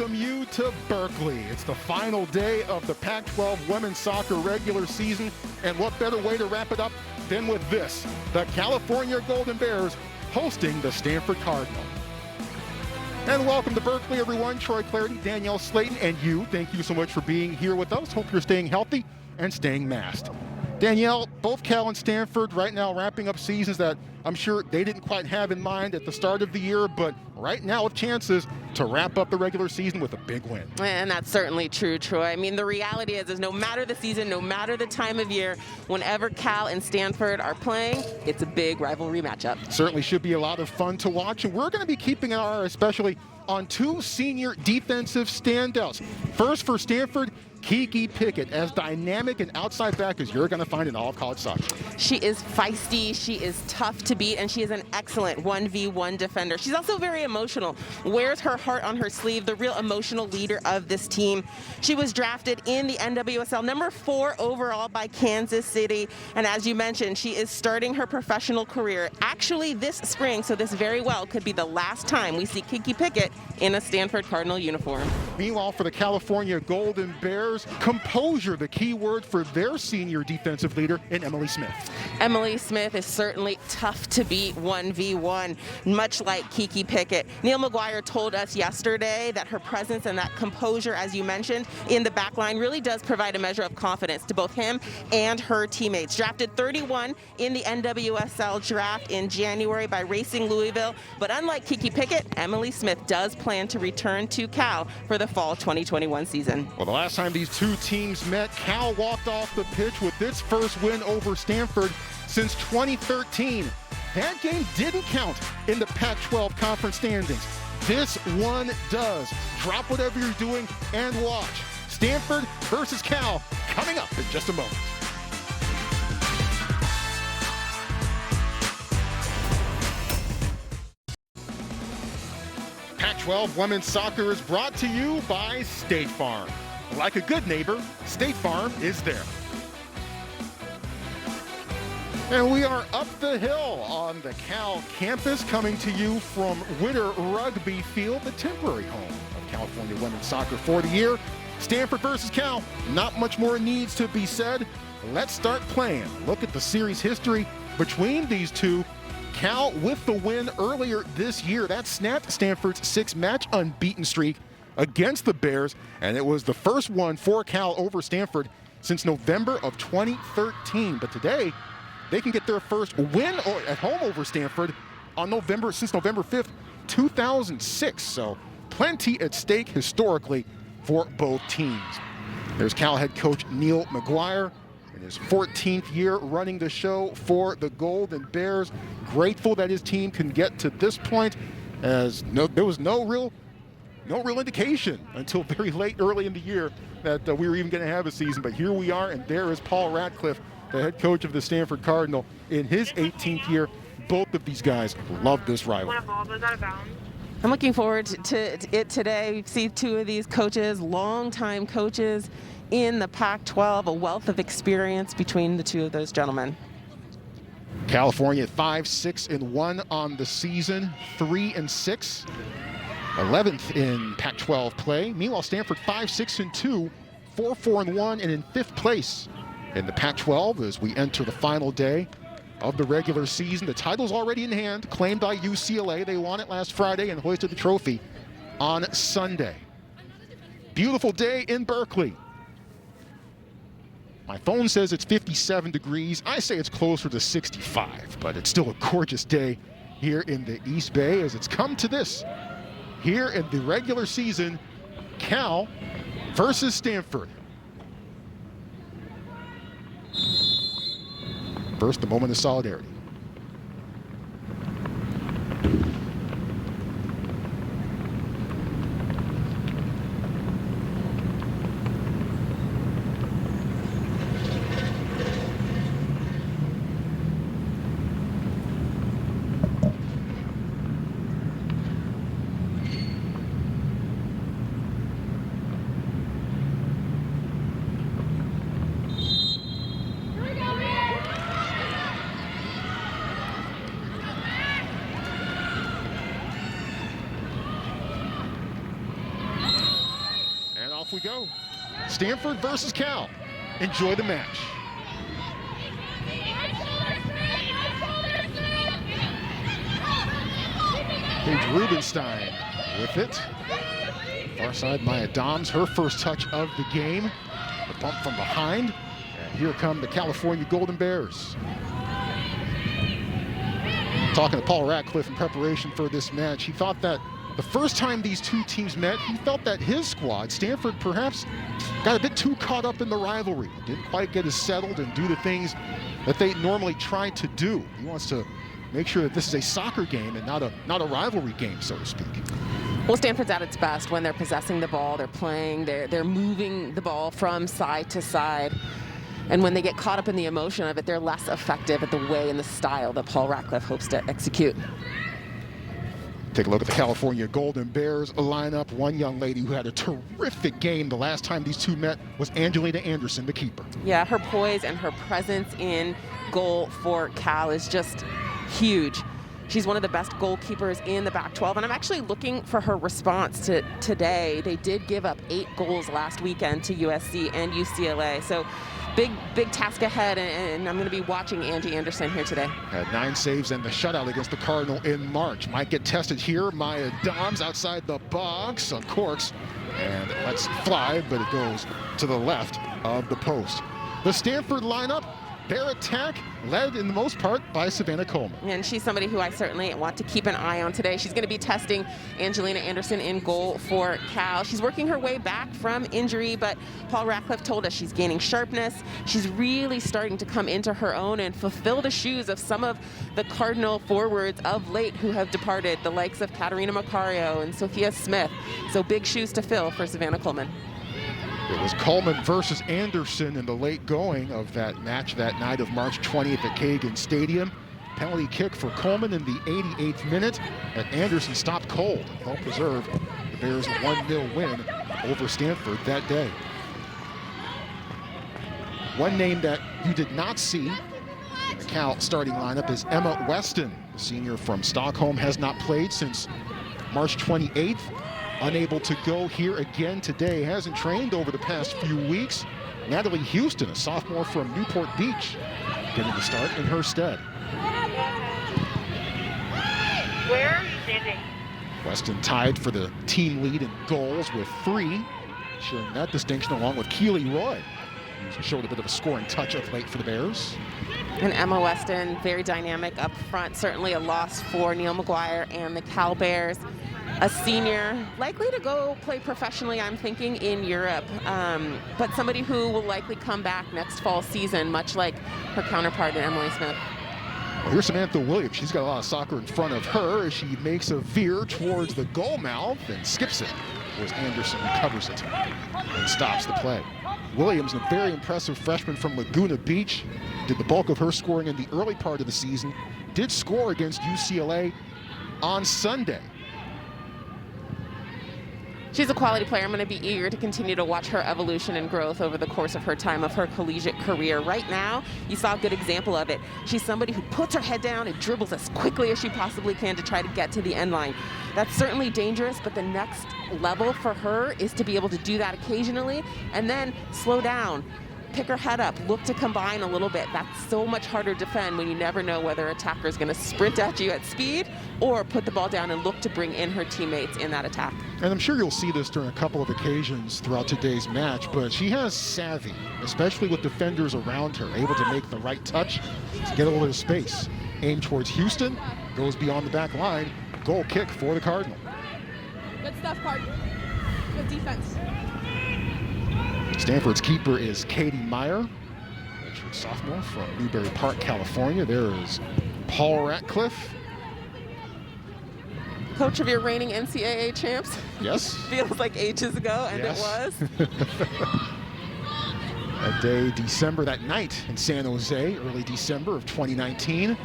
welcome you to Berkeley. It's the final day of the Pac-12 women's soccer regular season, and what better way to wrap it up than with this, the California Golden Bears hosting the Stanford Cardinal. And welcome to Berkeley, everyone. Troy Clarity, Danielle Slayton, and you. Thank you so much for being here with us. Hope you're staying healthy and staying masked. Danielle, both Cal and Stanford right now wrapping up seasons that I'm sure they didn't quite have in mind at the start of the year, but right now with chances to wrap up the regular season with a big win. And that's certainly true, Troy. I mean, the reality is no matter the season, no matter the time of year, whenever Cal and Stanford are playing, it's a big rivalry matchup. Certainly should be a lot of fun to watch, and we're going to be keeping our eye especially on two senior defensive standouts. First for Stanford, Kiki Pickett, as dynamic and outside back as you're going to find in all of college soccer. She is feisty, she is tough to beat, and she is an excellent 1v1 defender. She's also very emotional, wears her heart on her sleeve, the real emotional leader of this team. She was drafted in the NWSL number 4 overall by Kansas City, and as you mentioned, she is starting her professional career actually this spring, so this very well could be the last time we see Kiki Pickett in a Stanford Cardinal uniform. Meanwhile, for the California Golden Bears, composure, the key word for their senior defensive leader in Emily Smith. Emily Smith is certainly tough to beat 1v1, much like Kiki Pickett. Neil McGuire told us yesterday that her presence and that composure, as you mentioned, in the back line really does provide a measure of confidence to both him and her teammates. Drafted 31 in the NWSL draft in January by Racing Louisville, but unlike Kiki Pickett, Emily Smith does plan to return to Cal for the fall 2021 season. Well, the last time these two teams met, Cal walked off the pitch with its first win over Stanford since 2013. That game didn't count in the Pac-12 conference standings. This one does. Drop whatever you're doing and watch. Stanford versus Cal coming up in just a moment. Pac-12 women's soccer is brought to you by State Farm. Like a good neighbor, State Farm is there. And we are up the hill on the Cal campus, coming to you from Witter Rugby Field, the temporary home of California women's soccer for the year. Stanford versus Cal, not much more needs to be said. Let's start playing. Look at the series history between these two. Cal with the win earlier this year. That snapped Stanford's 6-match unbeaten streak against the Bears, and it was the first one for Cal over Stanford since November of 2013. But today, they can get their first win at home over Stanford since November 5th, 2006. So plenty at stake historically for both teams. There's Cal head coach Neil McGuire in his 14th year running the show for the Golden Bears. Grateful that his team can get to this point, as there was no real indication until very early in the year that we were even going to have a season. But here we are, and there is Paul Radcliffe, the head coach of the Stanford Cardinal, in his 18th year. Both of these guys love this rivalry. I'm looking forward to it today. We see two of these coaches, longtime coaches in the Pac-12, a wealth of experience between the two of those gentlemen. California 5-6-1 on the season, 3-6. 11th in Pac-12 play. Meanwhile, Stanford 5-6-2, 4-4-1, and in 5th place in the Pac-12 as we enter the final day of the regular season. The title's already in hand, claimed by UCLA. They won it last Friday and hoisted the trophy on Sunday. Beautiful day in Berkeley. My phone says it's 57 degrees. I say it's closer to 65, but it's still a gorgeous day here in the East Bay as it's come to this. Here in the regular season, Cal versus Stanford. First, the moment of solidarity. we go. Stanford versus Cal. Enjoy the match. Paige Rubenstein with it. Far side, Maya Doms, her first touch of the game. The bump from behind. And here come the California Golden Bears. Talking to Paul Ratcliffe in preparation for this match, he thought that the first time these two teams met, he felt that his squad, Stanford, perhaps got a bit too caught up in the rivalry. Didn't quite get as settled and do the things that they normally try to do. He wants to make sure that this is a soccer game and not a rivalry game, so to speak. Well, Stanford's at its best when they're possessing the ball, they're playing, they're moving the ball from side to side. And when they get caught up in the emotion of it, they're less effective at the way and the style that Paul Ratcliffe hopes to execute. Take a look at the California Golden Bears lineup. One young lady who had a terrific game the last time these two met was Angelina Anderson, the keeper. Yeah, her poise and her presence in goal for Cal is just huge. She's one of the best goalkeepers in the Pac-12, and I'm actually looking for her response to today. They did give up 8 goals last weekend to USC and UCLA, so big task ahead, and I'm going to be watching Angie Anderson here today. Had 9 saves and the shutout against the Cardinal in March. Might get tested here. Maya Doms outside the box, uncorks, and lets fly, but it goes to the left of the post. The Stanford lineup, their attack led in the most part by Savannah Coleman. And she's somebody who I certainly want to keep an eye on today. She's going to be testing Angelina Anderson in goal for Cal. She's working her way back from injury, but Paul Ratcliffe told us she's gaining sharpness. She's really starting to come into her own and fulfill the shoes of some of the Cardinal forwards of late who have departed, the likes of Katarina Macario and Sophia Smith. So big shoes to fill for Savannah Coleman. It was Coleman versus Anderson in the late going of that match that night of March 20th at Kagan Stadium. Penalty kick for Coleman in the 88th minute, and Anderson stopped cold and helped preserve the Bears' 1-0 win over Stanford that day. One name that you did not see in the Cal starting lineup is Emma Weston. The senior from Stockholm has not played since March 28th. Unable to go here again today, hasn't trained over the past few weeks. Natalie Houston, a sophomore from Newport Beach, getting the start in her stead. Where are you standing? Weston tied for the team lead in goals with 3, sharing that distinction along with Keely Roy, who showed a bit of a scoring touch of late for the Bears. And Emma Weston, very dynamic up front, certainly a loss for Neil McGuire and the Cal Bears. A senior, likely to go play professionally, I'm thinking, in Europe, but somebody who will likely come back next fall season, much like her counterpart in Emily Smith. Well, here's Samantha Williams. She's got a lot of soccer in front of her as she makes a veer towards the goal mouth and skips it, whereas Anderson recovers it and stops the play. Williams, a very impressive freshman from Laguna Beach, did the bulk of her scoring in the early part of the season, did score against UCLA on Sunday. She's a quality player. I'm going to be eager to continue to watch her evolution and growth over the course of her time of her collegiate career. Right now, you saw a good example of it. She's somebody who puts her head down and dribbles as quickly as she possibly can to try to get to the end line. That's certainly dangerous, but the next level for her is to be able to do that occasionally and then slow down, pick her head up, look to combine a little bit. That's so much harder to defend when you never know whether an attacker is going to sprint at you at speed or put the ball down and look to bring in her teammates in that attack. And I'm sure you'll see this during a couple of occasions throughout today's match, but she has savvy, especially with defenders around her, able to make the right touch to get a little bit of space. Aim towards Houston, goes beyond the back line, goal kick for the Cardinal. Good stuff, Cardinal. Good defense. Stanford's keeper is Katie Meyer, redshirt sophomore from Newberry Park, California. There is Paul Ratcliffe. Coach of your reigning NCAA champs. Yes. Feels like ages ago, and yes. It was. That day, that night in San Jose, early December of 2019.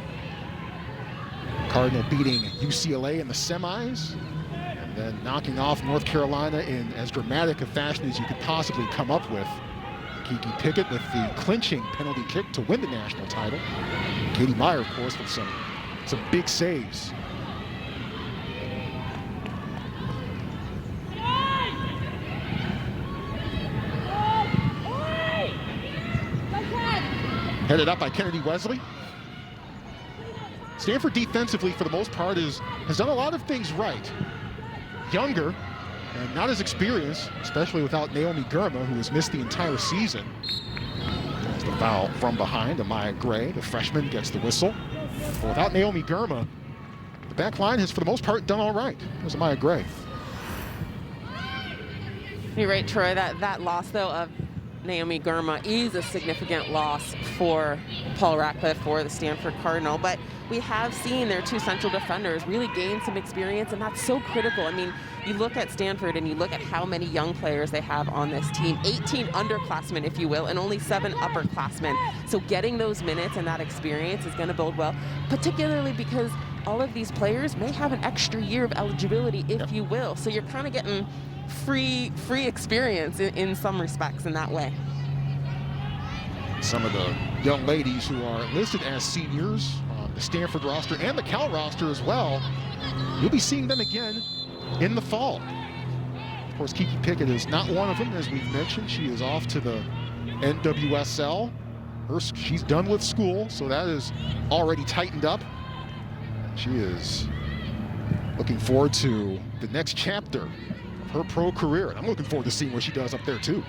Cardinal beating UCLA in the semis, and then knocking off North Carolina in as dramatic a fashion as you could possibly come up with. Kiki Pickett with the clinching penalty kick to win the national title. Katie Meyer, of course, with some big saves. Headed up by Kennedy Wesley. Stanford defensively, for the most part, has done a lot of things right. Younger and not as experienced, especially without Naomi Gurma, who has missed the entire season. There's the foul from behind. Amaya Gray, the freshman, gets the whistle. But without Naomi Gurma, the back line has, for the most part, done all right. There's Amaya Gray. You're right, Troy. That loss, though, of Naomi Gurma is a significant loss for Paul Ratcliffe, for the Stanford Cardinal. But we have seen their two central defenders really gain some experience, and that's so critical. I mean, you look at Stanford and you look at how many young players they have on this team, 18 underclassmen, if you will, and only 7 upperclassmen. So getting those minutes and that experience is going to bode well, particularly because all of these players may have an extra year of eligibility, if you will. So you're kind of getting free experience in some respects in that way. Some of the young ladies who are listed as seniors on the Stanford roster and the Cal roster as well, you'll be seeing them again in the fall. Of course, Kiki Pickett is not one of them, as we've mentioned. She is off to the NWSL. She's done with school, so that is already tightened up. She is looking forward to the next chapter of her pro career. And I'm looking forward to seeing what she does up there, too.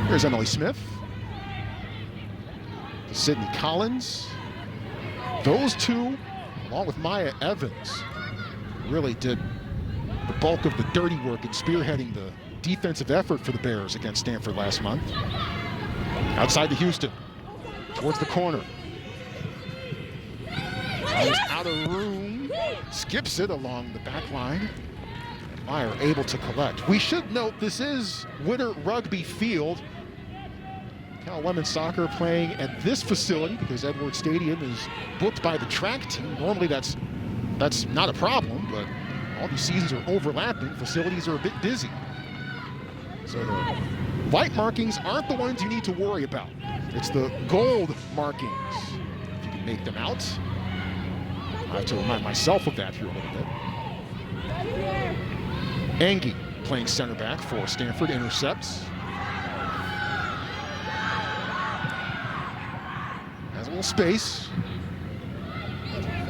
Here's Emily Smith. Sydney Collins. Those two, along with Maya Evans, really did the bulk of the dirty work in spearheading the defensive effort for the Bears against Stanford last month. Outside to Houston, towards the corner. He's out of room, skips it along the back line. Meyer able to collect. We should note this is Witter Rugby Field. Cal women's soccer playing at this facility because Edwards Stadium is booked by the track team. Normally that's not a problem, but all these seasons are overlapping. Facilities are a bit busy. So the white markings aren't the ones you need to worry about. It's the gold markings. If you can make them out. I have to remind myself of that here a little bit. Angie playing center back for Stanford, intercepts. Has a little space.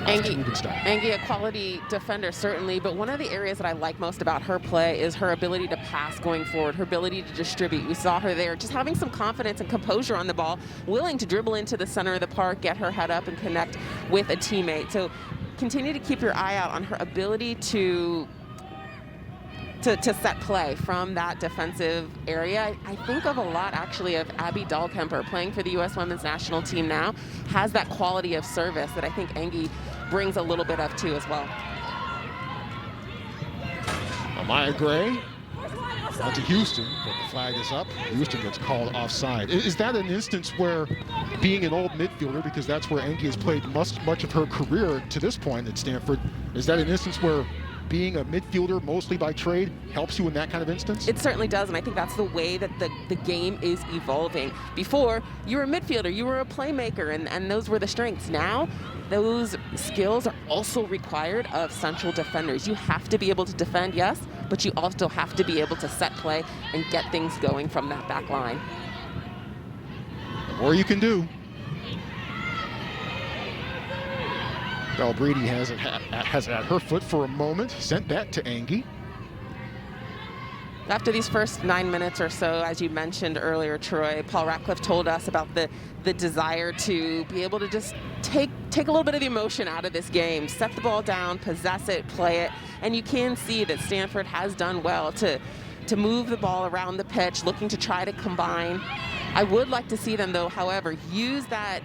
Angie, a quality defender, certainly, but one of the areas that I like most about her play is her ability to pass going forward, her ability to distribute. We saw her there just having some confidence and composure on the ball, willing to dribble into the center of the park, get her head up, and connect with a teammate. So continue to keep your eye out on her ability to set play from that defensive area. I think of a lot, actually, of Abby Dahlkemper, playing for the U.S. Women's National Team now, has that quality of service that I think Angie brings a little bit of, too, as well. Amaya Gray out to Houston, but the flag is up. Houston gets called offside. Is that an instance where being an old midfielder, because that's where Angie has played much of her career to this point at Stanford, is that an instance where being a midfielder mostly by trade helps you in that kind of instance? It certainly does, and I think that's the way that the game is evolving. Before, you were a midfielder, you were a playmaker, and those were the strengths. Now, those skills are also required of central defenders. You have to be able to defend, yes, but you also have to be able to set play and get things going from that back line. The more you can do. Belle Brady has it at her foot for a moment, sent that to Angie. After these first 9 minutes or so, as you mentioned earlier, Troy, Paul Ratcliffe told us about the desire to be able to just take a little bit of the emotion out of this game, set the ball down, possess it, play it, and you can see that Stanford has done well to move the ball around the pitch, looking to try to combine. I would like to see them, though, however, use that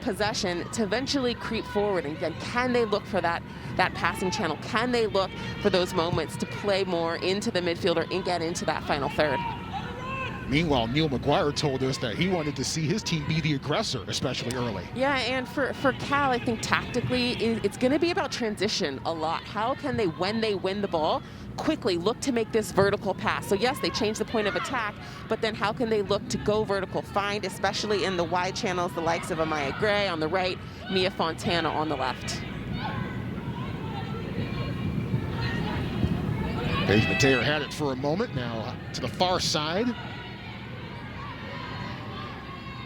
possession to eventually creep forward. And again, can they look for that passing channel? Can they look for those moments to play more into the midfielder and get into that final third? Meanwhile, Neil McGuire told us that he wanted to see his team be the aggressor, especially early. Yeah, and for Cal, I think tactically, it's going to be about transition a lot. How can they, when they win the ball, quickly look to make this vertical pass? So yes, they change the point of attack, but then how can they look to go vertical, find, especially in the wide channels, the likes of Amaya Gray on the right, Mia Fontana on the left. Paige Mateer had it for a moment. Now to the far side.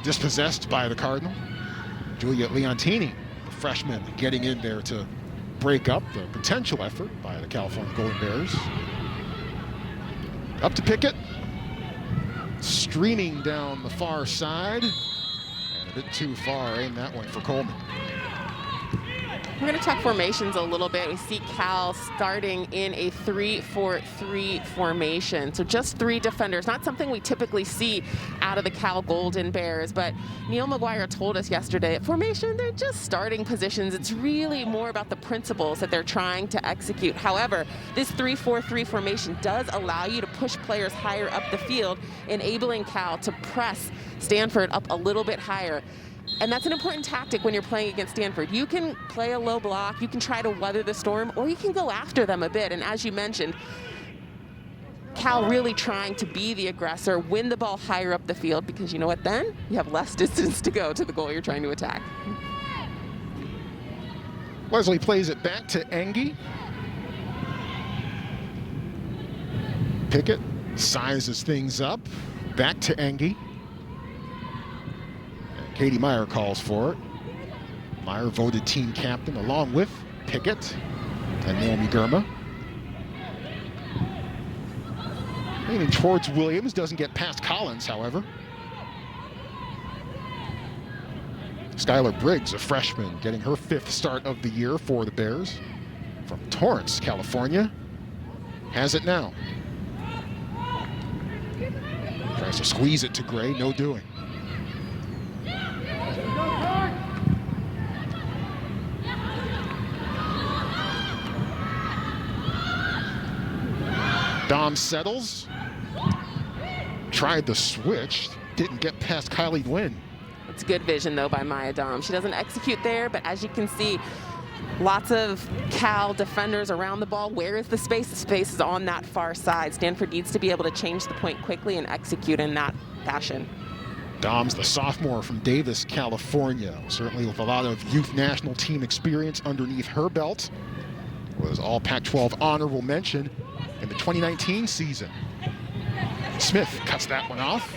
Dispossessed by the Cardinal. Julia Leontini, the freshman, getting in there to break up the potential effort by the California Golden Bears. Up to Pickett. Streaming down the far side. And a bit too far. Aimed that one for Coleman. We're going to check formations a little bit. We see Cal starting in a 3-4-3 formation. So just 3 defenders, not something we typically see out of the Cal Golden Bears. But Neil McGuire told us yesterday, at formation, they're just starting positions. It's really more about the principles that they're trying to execute. However, this 3-4-3 formation does allow you to push players higher up the field, enabling Cal to press Stanford up a little bit higher. And that's an important tactic when you're playing against Stanford. You can play a low block, you can try to weather the storm, or you can go after them a bit. And as you mentioned, Cal really trying to be the aggressor, win the ball higher up the field, because you know what then? You have less distance to go to the goal you're trying to attack. Wesley plays it back to Engie. Pickett sizes things up. Back to Engie. Katie Meyer calls for it. Meyer voted team captain along with Pickett and Naomi Girma. Leaning towards Williams, doesn't get past Collins, however. Skylar Briggs, a freshman, getting her 5th start of the year for the Bears. From Torrance, California, has it now. Tries to squeeze it to Gray, no doing. Dom settles, tried the switch, didn't get past Kylie Nguyen. It's good vision, though, by Maya Dom. She doesn't execute there, but as you can see, lots of Cal defenders around the ball. Where is the space? The space is on that far side. Stanford needs to be able to change the point quickly and execute in that fashion. Dom's the sophomore from Davis, California, certainly with a lot of youth national team experience underneath her belt. Was all Pac-12 honorable mention in the 2019 season. Smith cuts that one off.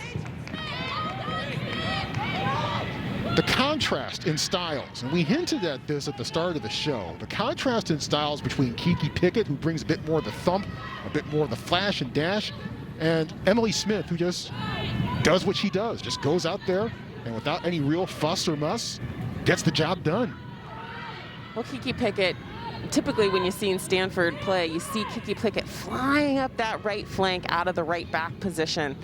The contrast in styles, and we hinted at this at the start of the show, the contrast in styles between Kiki Pickett, who brings a bit more of the thump, a bit more of the flash and dash, and Emily Smith, who just does what she does, just goes out there and without any real fuss or muss, gets the job done. Well, Kiki Pickett, typically when you've seen Stanford play, you see Kiki Pickett flying up that right flank out of the right back position.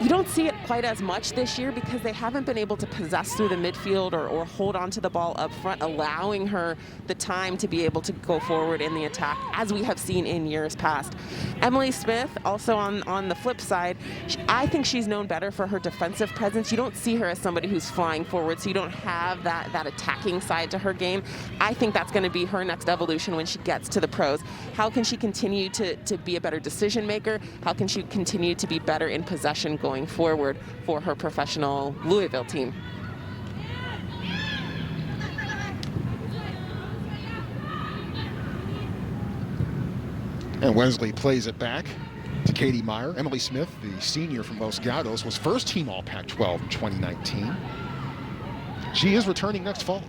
You don't see it quite as much this year because they haven't been able to possess through the midfield or hold on to the ball up front, allowing her the time to be able to go forward in the attack, as we have seen in years past. Emily Smith, also on the flip side, I think she's known better for her defensive presence. You don't see her as somebody who's flying forward, so you don't have that attacking side to her game. I think that's going to be her next evolution when she gets to the pros. How can she continue to be a better decision maker? How can she continue to be better in possession going forward for her professional Louisville team? And Wesley plays it back to Katie Meyer. Emily Smith, the senior from Los Gatos, was first team All Pac-12 in 2019. She is returning next fall.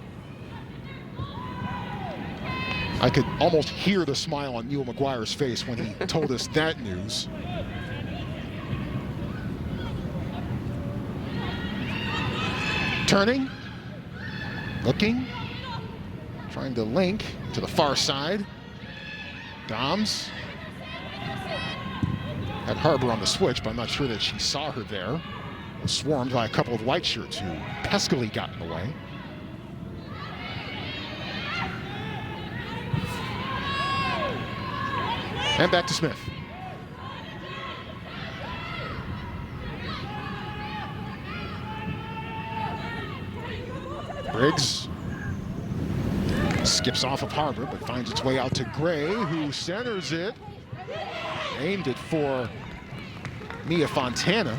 I could almost hear the smile on Neil McGuire's face when he told us that news. Turning, looking, trying to link to the far side. Doms had Harbor on the switch, but I'm not sure that she saw her there. Was swarmed by a couple of white shirts who peskily got in the way. And back to Smith. Briggs skips off of Harbor, but finds its way out to Gray, who centers it. Aimed it for Mia Fontana.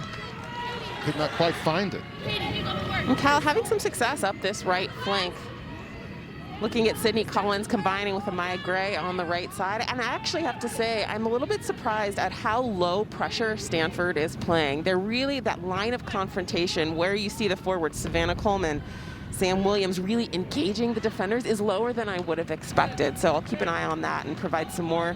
Could not quite find it. And Cal having some success up this right flank. Looking at Sydney Collins combining with Amaya Gray on the right side. And I actually have to say, I'm a little bit surprised at how low pressure Stanford is playing. They're really that line of confrontation where you see the forwards, Savannah Coleman, Sam Williams, really engaging the defenders is lower than I would have expected. So I'll keep an eye on that and provide some more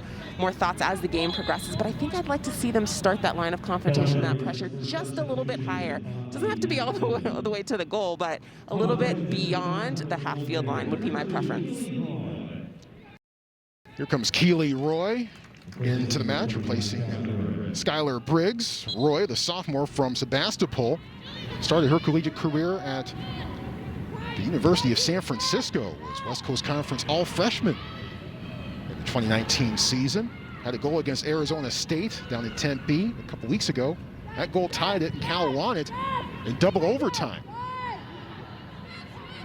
thoughts as the game progresses. But I think I'd like to see them start that line of confrontation, that pressure just a little bit higher. Doesn't have to be all the way to the goal, but a little bit beyond the half-field line would be my preference. Here comes Keely Roy into the match, replacing Skylar Briggs. Roy, the sophomore from Sebastopol, started her collegiate career at the University of San Francisco, was West Coast Conference All-Freshman in the 2019 season. Had a goal against Arizona State down in Tempe a couple weeks ago. That goal tied it, and Cal won it in double overtime.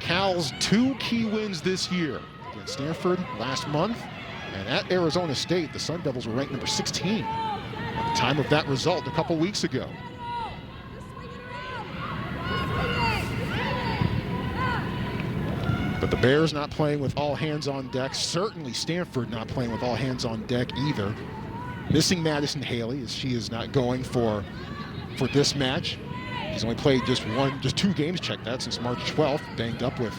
Cal's 2 key wins this year against Stanford last month, and at Arizona State, the Sun Devils were ranked number 16 at the time of that result a couple weeks ago. But the Bears not playing with all hands on deck. Certainly Stanford not playing with all hands on deck either. Missing Madison Haley, as she is not going for this match. She's only played just 2 games, check that, since March 12th, banged up with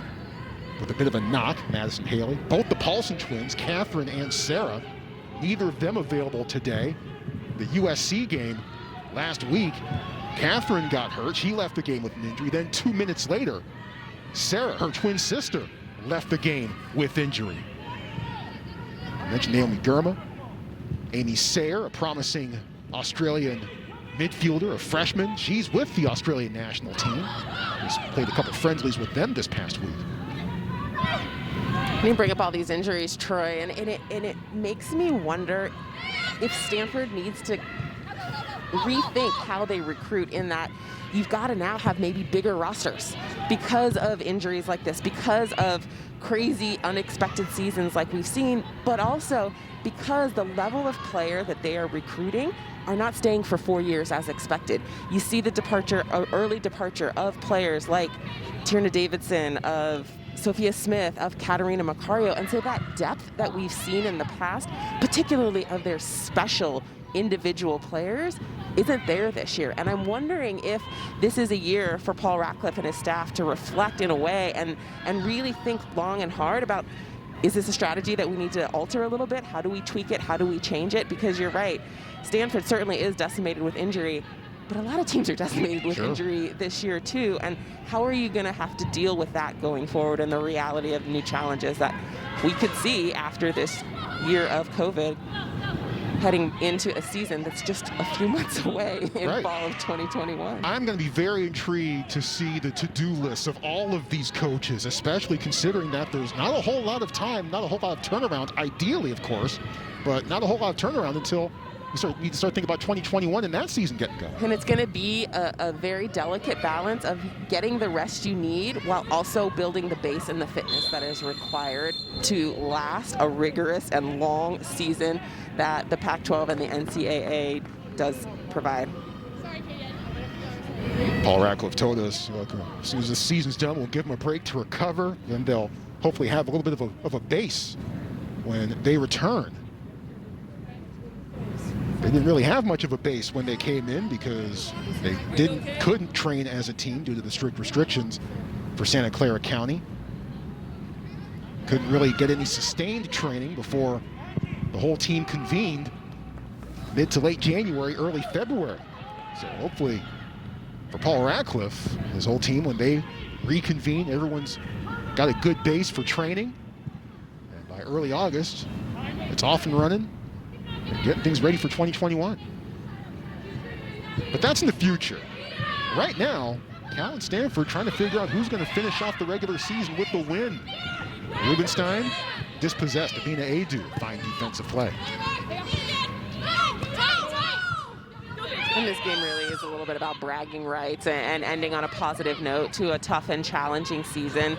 a bit of a knock, Madison Haley. Both the Paulson twins, Catherine and Sarah, neither of them available today. The USC game last week, Catherine got hurt. She left the game with an injury. Then 2 minutes later, Sarah, her twin sister, left the game with injury. I mentioned Naomi Gurma, Amy Sayre, a promising Australian midfielder, a freshman. She's with the Australian national team. He's played a couple friendlies with them this past week. You bring up all these injuries, Troy, and it makes me wonder if Stanford needs to rethink how they recruit, in that you've got to now have maybe bigger rosters because of injuries like this, because of crazy unexpected seasons like we've seen, but also because the level of player that they are recruiting are not staying for 4 years as expected. You see the early departure of players like Tierna Davidson, of Sophia Smith, of Katarina Macario, and so that depth that we've seen in the past, particularly of their special individual players, isn't there this year. And I'm wondering if this is a year for Paul Ratcliffe and his staff to reflect in a way and really think long and hard about, is this a strategy that we need to alter a little bit? How do we tweak it? How do we change it? Because you're right, Stanford certainly is decimated with injury, but a lot of teams are decimated with injury this year too. And how are you going to have to deal with that going forward, and the reality of new challenges that we could see after this year of COVID, heading into a season that's just a few months away in fall of 2021. I'm going to be very intrigued to see the to-do list of all of these coaches, especially considering that there's not a whole lot of time, not a whole lot of turnaround, ideally, of course, but not a whole lot of turnaround until we need to start thinking about 2021 and that season getting going. And it's going to be a very delicate balance of getting the rest you need while also building the base and the fitness that is required to last a rigorous and long season that the Pac-12 and the NCAA does provide. Paul Ratcliffe told us, look, as soon as the season's done, we'll give them a break to recover, then they'll hopefully have a little bit of a base when they return. They didn't really have much of a base when they came in because they couldn't train as a team due to the strict restrictions for Santa Clara County. Couldn't really get any sustained training before the whole team convened mid to late January, early February. So hopefully for Paul Ratcliffe, his whole team, when they reconvene, everyone's got a good base for training. And by early August, it's off and running. Getting things ready for 2021. But that's in the future. Right now, Cal and Stanford trying to figure out who's going to finish off the regular season with the win. Rubenstein dispossessed. Avina Adu, fine defensive play. And this game really is a little bit about bragging rights and ending on a positive note to a tough and challenging season.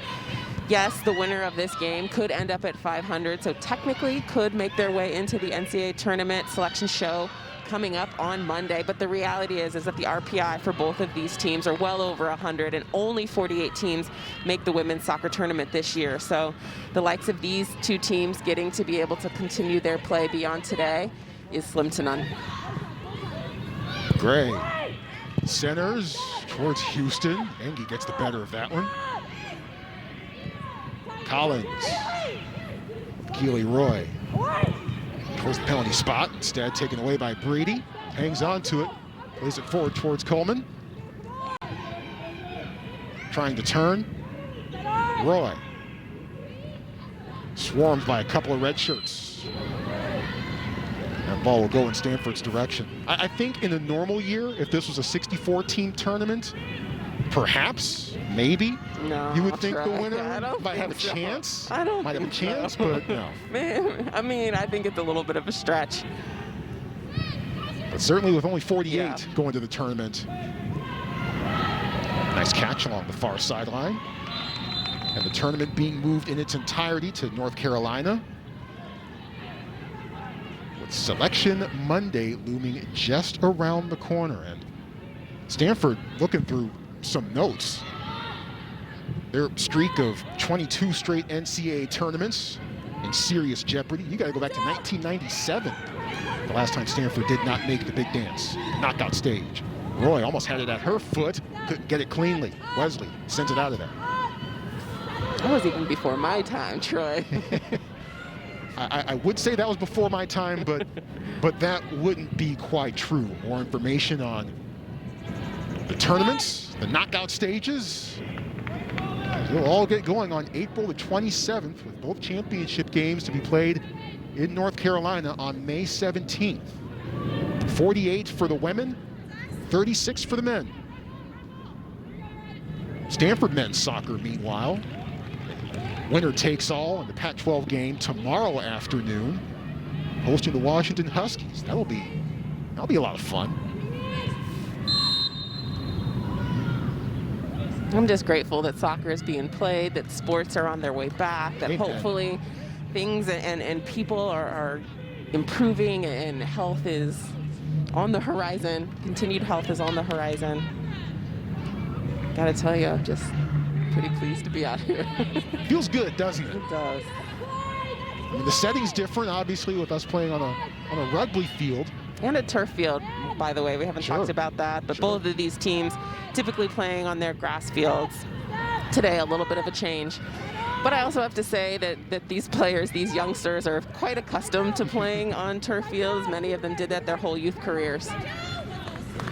Yes, the winner of this game could end up at 500, so technically could make their way into the NCAA tournament selection show coming up on Monday, but the reality is that the RPI for both of these teams are well over 100, and only 48 teams make the women's soccer tournament this year. So the likes of these two teams getting to be able to continue their play beyond today is slim to none. Gray centers towards Houston. Engie gets the better of that one. Collins. Keely Roy towards the penalty spot. Instead taken away by Brady. Hangs on to it. Plays it forward towards Coleman. Trying to turn. Roy. Swarmed by a couple of red shirts. That ball will go in Stanford's direction. I think in a normal year, if this was a 64-team tournament, perhaps, maybe, no, you would think the winner might have a chance. I don't might have a chance, so. But no. Man, I mean, I think it's a little bit of a stretch. But certainly with only 48 going to the tournament. Nice catch along the far sideline. And the tournament being moved in its entirety to North Carolina. With Selection Monday looming just around the corner. And Stanford looking through some notes. Their streak of 22 straight NCAA tournaments in serious jeopardy. You got to go back to 1997. The last time Stanford did not make the big dance, knockout stage. Roy almost had it at her foot, couldn't get it cleanly. Wesley sent it out of there. That was even before my time, Troy. I would say that was before my time, but that wouldn't be quite true. More information on the tournaments, the knockout stages. They'll all get going on April the 27th with both championship games to be played in North Carolina on May 17th. 48 for the women, 36 for the men. Stanford men's soccer, meanwhile, winner takes all in the Pac-12 game tomorrow afternoon, hosting the Washington Huskies. That'll be a lot of fun. I'm just grateful that soccer is being played, that sports are on their way back, that Amen. hopefully things and people are improving and health is on the horizon. Continued health is on the horizon. Gotta tell you, I'm just pretty pleased to be out here. Feels good, doesn't it? It does. I mean, the setting's different, obviously, with us playing on a rugby field. And a turf field, by the way. We haven't talked about that, but both of these teams typically playing on their grass fields. Today, a little bit of a change. But I also have to say that these players, these youngsters, are quite accustomed to playing on turf fields. Many of them did that their whole youth careers.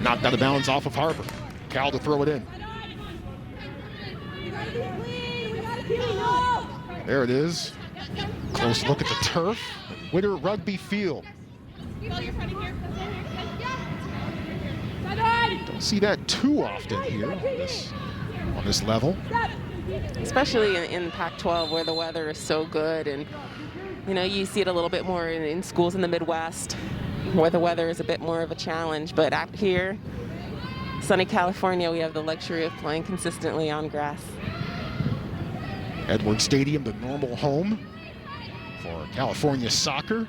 Knocked out of bounds off of Harbor. Cal to throw it in. There it is. Close look at the turf. Witter Rugby Field. Don't see that too often here on this level. Especially in Pac-12 where the weather is so good, and you know, you see it a little bit more in schools in the Midwest where the weather is a bit more of a challenge. But out here, sunny California, we have the luxury of playing consistently on grass. Edwards Stadium, the normal home for California soccer.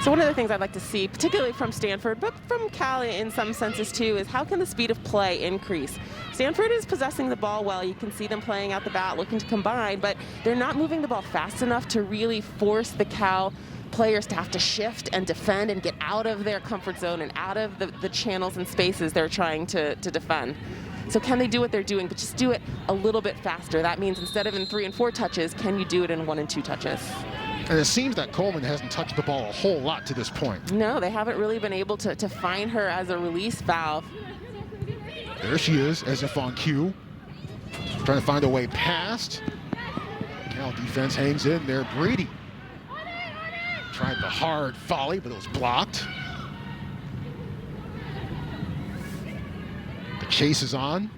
So one of the things I'd like to see, particularly from Stanford, but from Cal in some senses too, is how can the speed of play increase? Stanford is possessing the ball well. You can see them playing out the bat, looking to combine, but they're not moving the ball fast enough to really force the Cal players to have to shift and defend and get out of their comfort zone and out of the channels and spaces they're trying to defend. So can they do what they're doing, but just do it a little bit faster? That means instead of in 3 and 4 touches, can you do it in 1 and 2 touches? And it seems that Coleman hasn't touched the ball a whole lot to this point. No, they haven't really been able to find her as a release valve. There she is, as if on cue. Trying to find a way past. Cal defense hangs in there. Brady tried the hard volley, but it was blocked. The chase is on.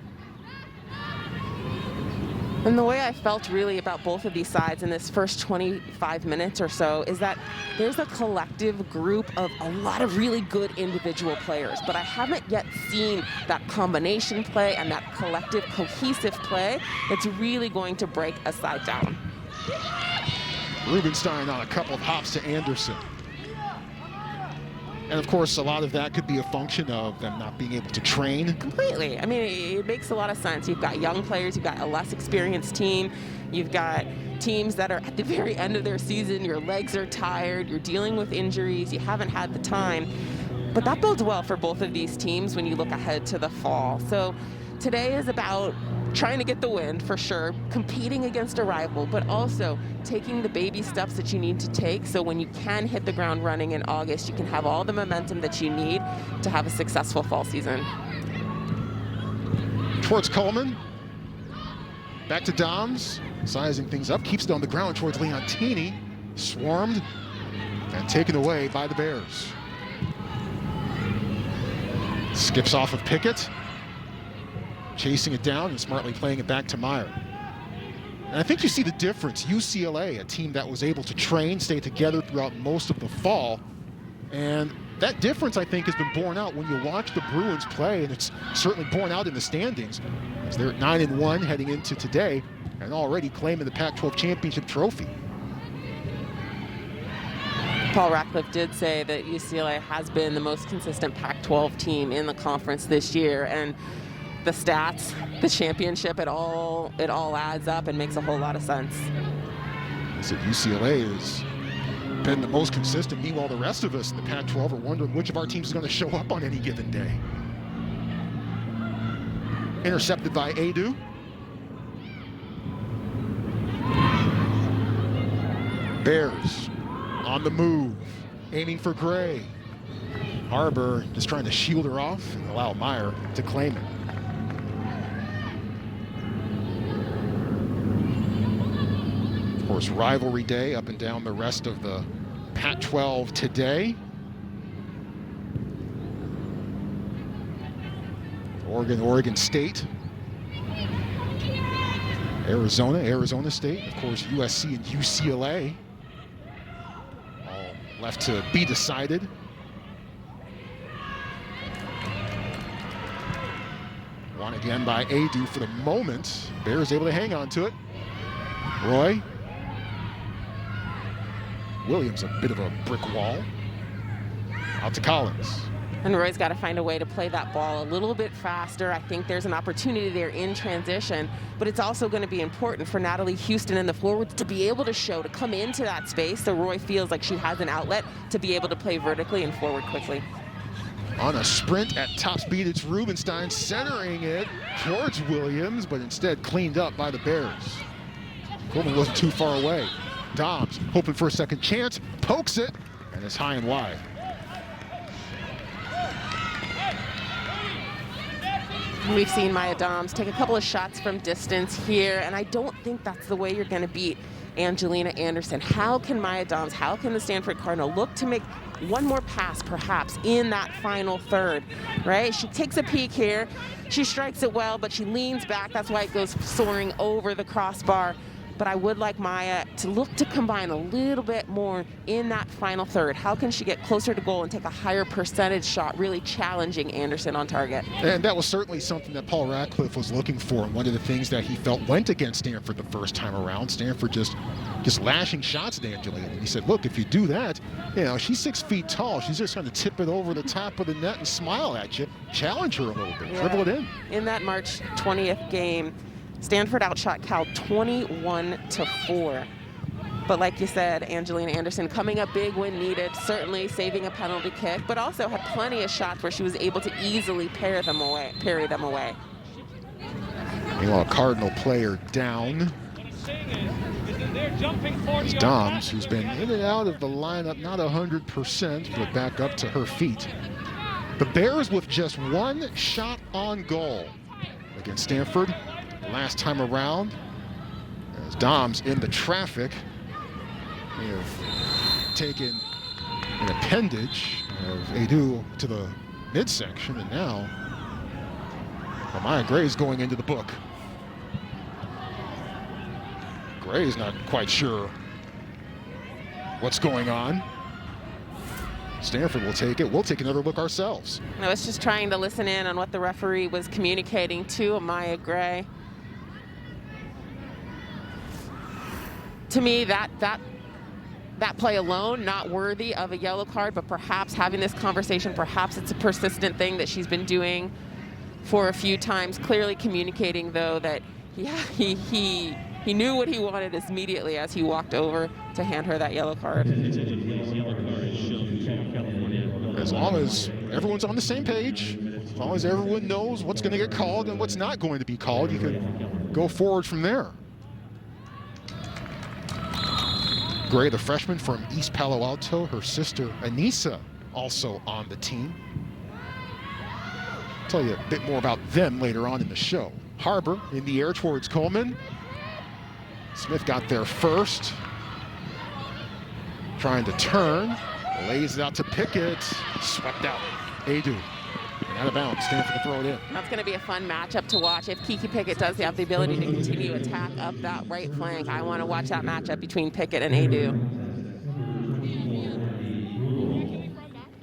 And the way I felt really about both of these sides in this first 25 minutes or so is that there's a collective group of a lot of really good individual players, but I haven't yet seen that combination play and that collective cohesive play that's really going to break a side down. Rubenstein on a couple of hops to Anderson. And of course, a lot of that could be a function of them not being able to train. Completely. I mean, it makes a lot of sense. You've got young players, you've got a less experienced team, you've got teams that are at the very end of their season, your legs are tired, you're dealing with injuries, you haven't had the time. But that bodes well for both of these teams when you look ahead to the fall. So today is about trying to get the win for sure, competing against a rival, but also taking the baby steps that you need to take so when you can hit the ground running in August, you can have all the momentum that you need to have a successful fall season. Towards Coleman. Back to Doms, sizing things up, keeps it on the ground towards Leontini. Swarmed and taken away by the Bears. Skips off of Pickett. Chasing it down and smartly playing it back to Meyer. And I think you see the difference. UCLA, a team that was able to train, stay together throughout most of the fall. And that difference, I think, has been borne out when you watch the Bruins play, and it's certainly borne out in the standings. As they're at 9-1 heading into today and already claiming the Pac-12 championship trophy. Paul Ratcliffe did say that UCLA has been the most consistent Pac-12 team in the conference this year. And the stats, the championship, it all adds up and makes a whole lot of sense. I said UCLA has been the most consistent. Meanwhile, the rest of us in the Pac-12 are wondering which of our teams is going to show up on any given day. Intercepted by Adu. Bears on the move, aiming for Gray. Harbor just trying to shield her off and allow Meyer to claim it. Of course, rivalry day up and down the rest of the Pac-12 today. Oregon State. Arizona State. Of course, USC and UCLA. All left to be decided. Won again by Adu for the moment. Bears able to hang on to it. Roy. Williams, a bit of a brick wall. Out to Collins. And Roy's got to find a way to play that ball a little bit faster. I think there's an opportunity there in transition, but it's also going to be important for Natalie Houston and the forwards to be able to show, to come into that space so Roy feels like she has an outlet to be able to play vertically and forward quickly. On a sprint at top speed, it's Rubenstein centering it towards Williams, but instead cleaned up by the Bears. Coleman wasn't too far away. Dobbs hoping for a second chance, pokes it, and it's high and wide. We've seen Maya Doms take a couple of shots from distance here, and I don't think that's the way you're going to beat Angelina Anderson. How can Maya Doms, how can the Stanford Cardinal look to make one more pass perhaps in that final third, right? She takes a peek here, she strikes it well, but she leans back. That's why it goes soaring over the crossbar. But I would like Maya to look to combine a little bit more in that final third. How can she get closer to goal and take a higher percentage shot, really challenging Anderson on target? And that was certainly something that Paul Ratcliffe was looking for, and one of the things that he felt went against Stanford the first time around. Stanford just lashing shots at Angelina. And he said, look, if you do that, you know, she's 6 feet tall. She's just trying to tip it over the top of the net and smile at you. Challenge her a little bit, dribble it in. In that March 20th game, Stanford outshot Cal 21-4. But like you said, Angelina Anderson coming up big when needed, certainly saving a penalty kick, but also had plenty of shots where she was able to easily parry them away. Meanwhile, a Cardinal player down. It's Doms, who's been in and out of the lineup, not 100%, but back up to her feet. The Bears with just one shot on goal against Stanford last time around. As Doms in the traffic, they have taken an appendage of Adu to the midsection, and now Amaya Gray's going into the book. Gray's not quite sure what's going on. Stanford will take it. We'll take another look ourselves. I was just trying to listen in on what the referee was communicating to Amaya Gray. To me, that that play alone not worthy of a yellow card, but perhaps having this conversation, perhaps it's a persistent thing that she's been doing for a few times, clearly communicating though that he knew what he wanted immediately as he walked over to hand her that yellow card. As long as everyone's on the same page, as long as everyone knows what's going to get called and what's not going to be called, you can go forward from there. Gray, the freshman from East Palo Alto, her sister Anissa also on the team. I'll tell you a bit more about them later on in the show. Harbor in the air towards Coleman. Smith got there first. Trying to turn. Lays it out to Pickett. Swept out. Adu. And out of bounds. Stanford to throw it in. That's going to be a fun matchup to watch. If Kiki Pickett does have the ability to continue attack up that right flank, I want to watch that matchup between Pickett and Adu.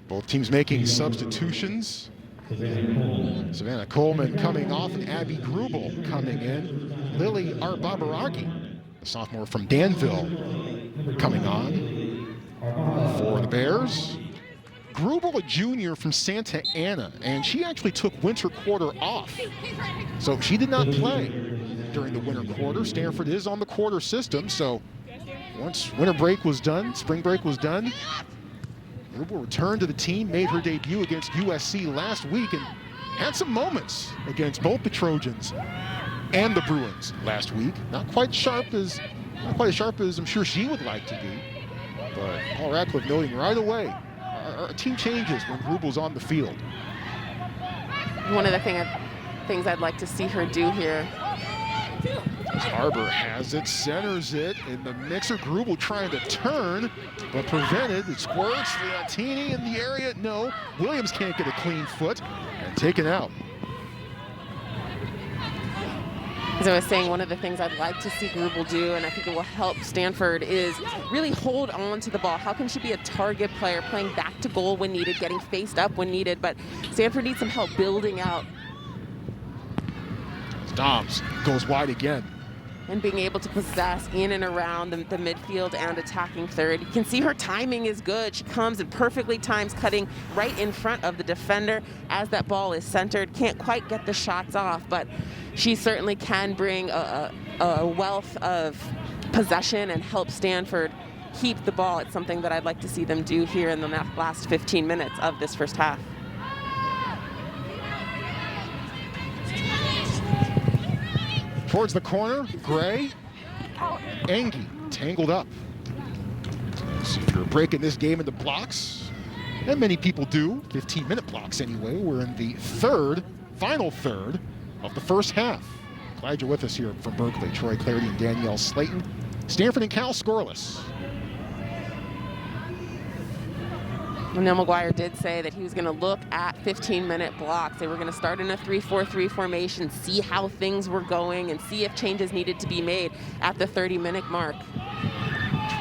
Both teams making substitutions. Savannah Coleman coming off and Abby Grubel coming in. Lily Arbabaragi, a sophomore from Danville, coming on for the Bears. Grubel, a junior from Santa Ana, and she actually took winter quarter off. So she did not play during the winter quarter. Stanford is on the quarter system, so once winter break was done, spring break was done, Grubel returned to the team, made her debut against USC last week, and had some moments against both the Trojans and the Bruins last week. Not quite as sharp as I'm sure she would like to be, but Paul Radcliffe noting right away, our team changes when Grubel's on the field. One of the things I'd like to see her do here. As Harbor has it, centers it in the mixer. Grubel trying to turn, but prevented. It squirts. Leontini in the area. No. Williams can't get a clean foot and taken out. As I was saying, one of the things I'd like to see Grubel do, and I think it will help Stanford, is really hold on to the ball. How can she be a target player, playing back to goal when needed, getting faced up when needed, but Stanford needs some help building out. Dobbs goes wide again. And being able to possess in and around the midfield and attacking third. You can see her timing is good. She comes and perfectly times cutting right in front of the defender as that ball is centered. Can't quite get the shots off, but she certainly can bring a wealth of possession and help Stanford keep the ball. It's something that I'd like to see them do here in the last 15 minutes of this first half. Towards the corner, Gray, Engie tangled up. So if you're breaking this game into blocks, and many people do, 15-minute blocks anyway, we're in the final third of the first half. Glad you're with us here from Berkeley. Troy Clarity and Danielle Slayton. Stanford and Cal scoreless. Neil McGuire did say that he was going to look at 15-minute blocks. They were going to start in a 3-4-3 formation, see how things were going, and see if changes needed to be made at the 30-minute mark.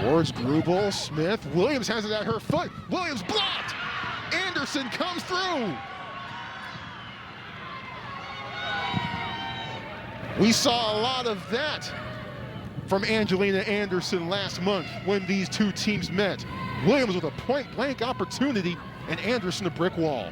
Towards Grubel, Smith. Williams has it at her foot. Williams blocked. Anderson comes through. We saw a lot of that from Angelina Anderson last month when these two teams met. Williams with a point-blank opportunity, and Anderson a brick wall.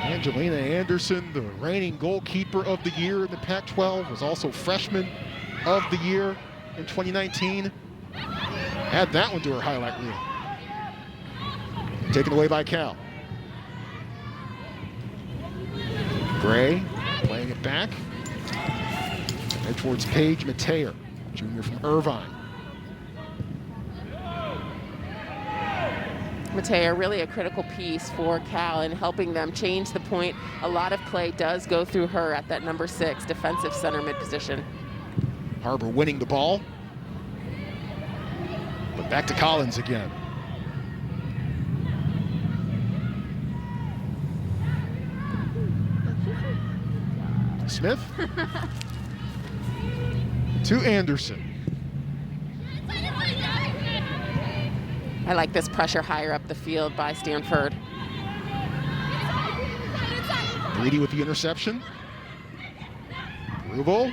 Angelina Anderson, the reigning goalkeeper of the year in the Pac-12, was also freshman of the year in 2019. Add that one to her highlight reel. Taken away by Cal. Gray playing it back. Head towards Paige Mateer, junior from Irvine. Mateer, really a critical piece for Cal in helping them change the point. A lot of play does go through her at that number 6 defensive center mid position. Harbor winning the ball. But back to Collins again. Smith to Anderson. I like this pressure higher up the field by Stanford. Brady with the interception. Grubel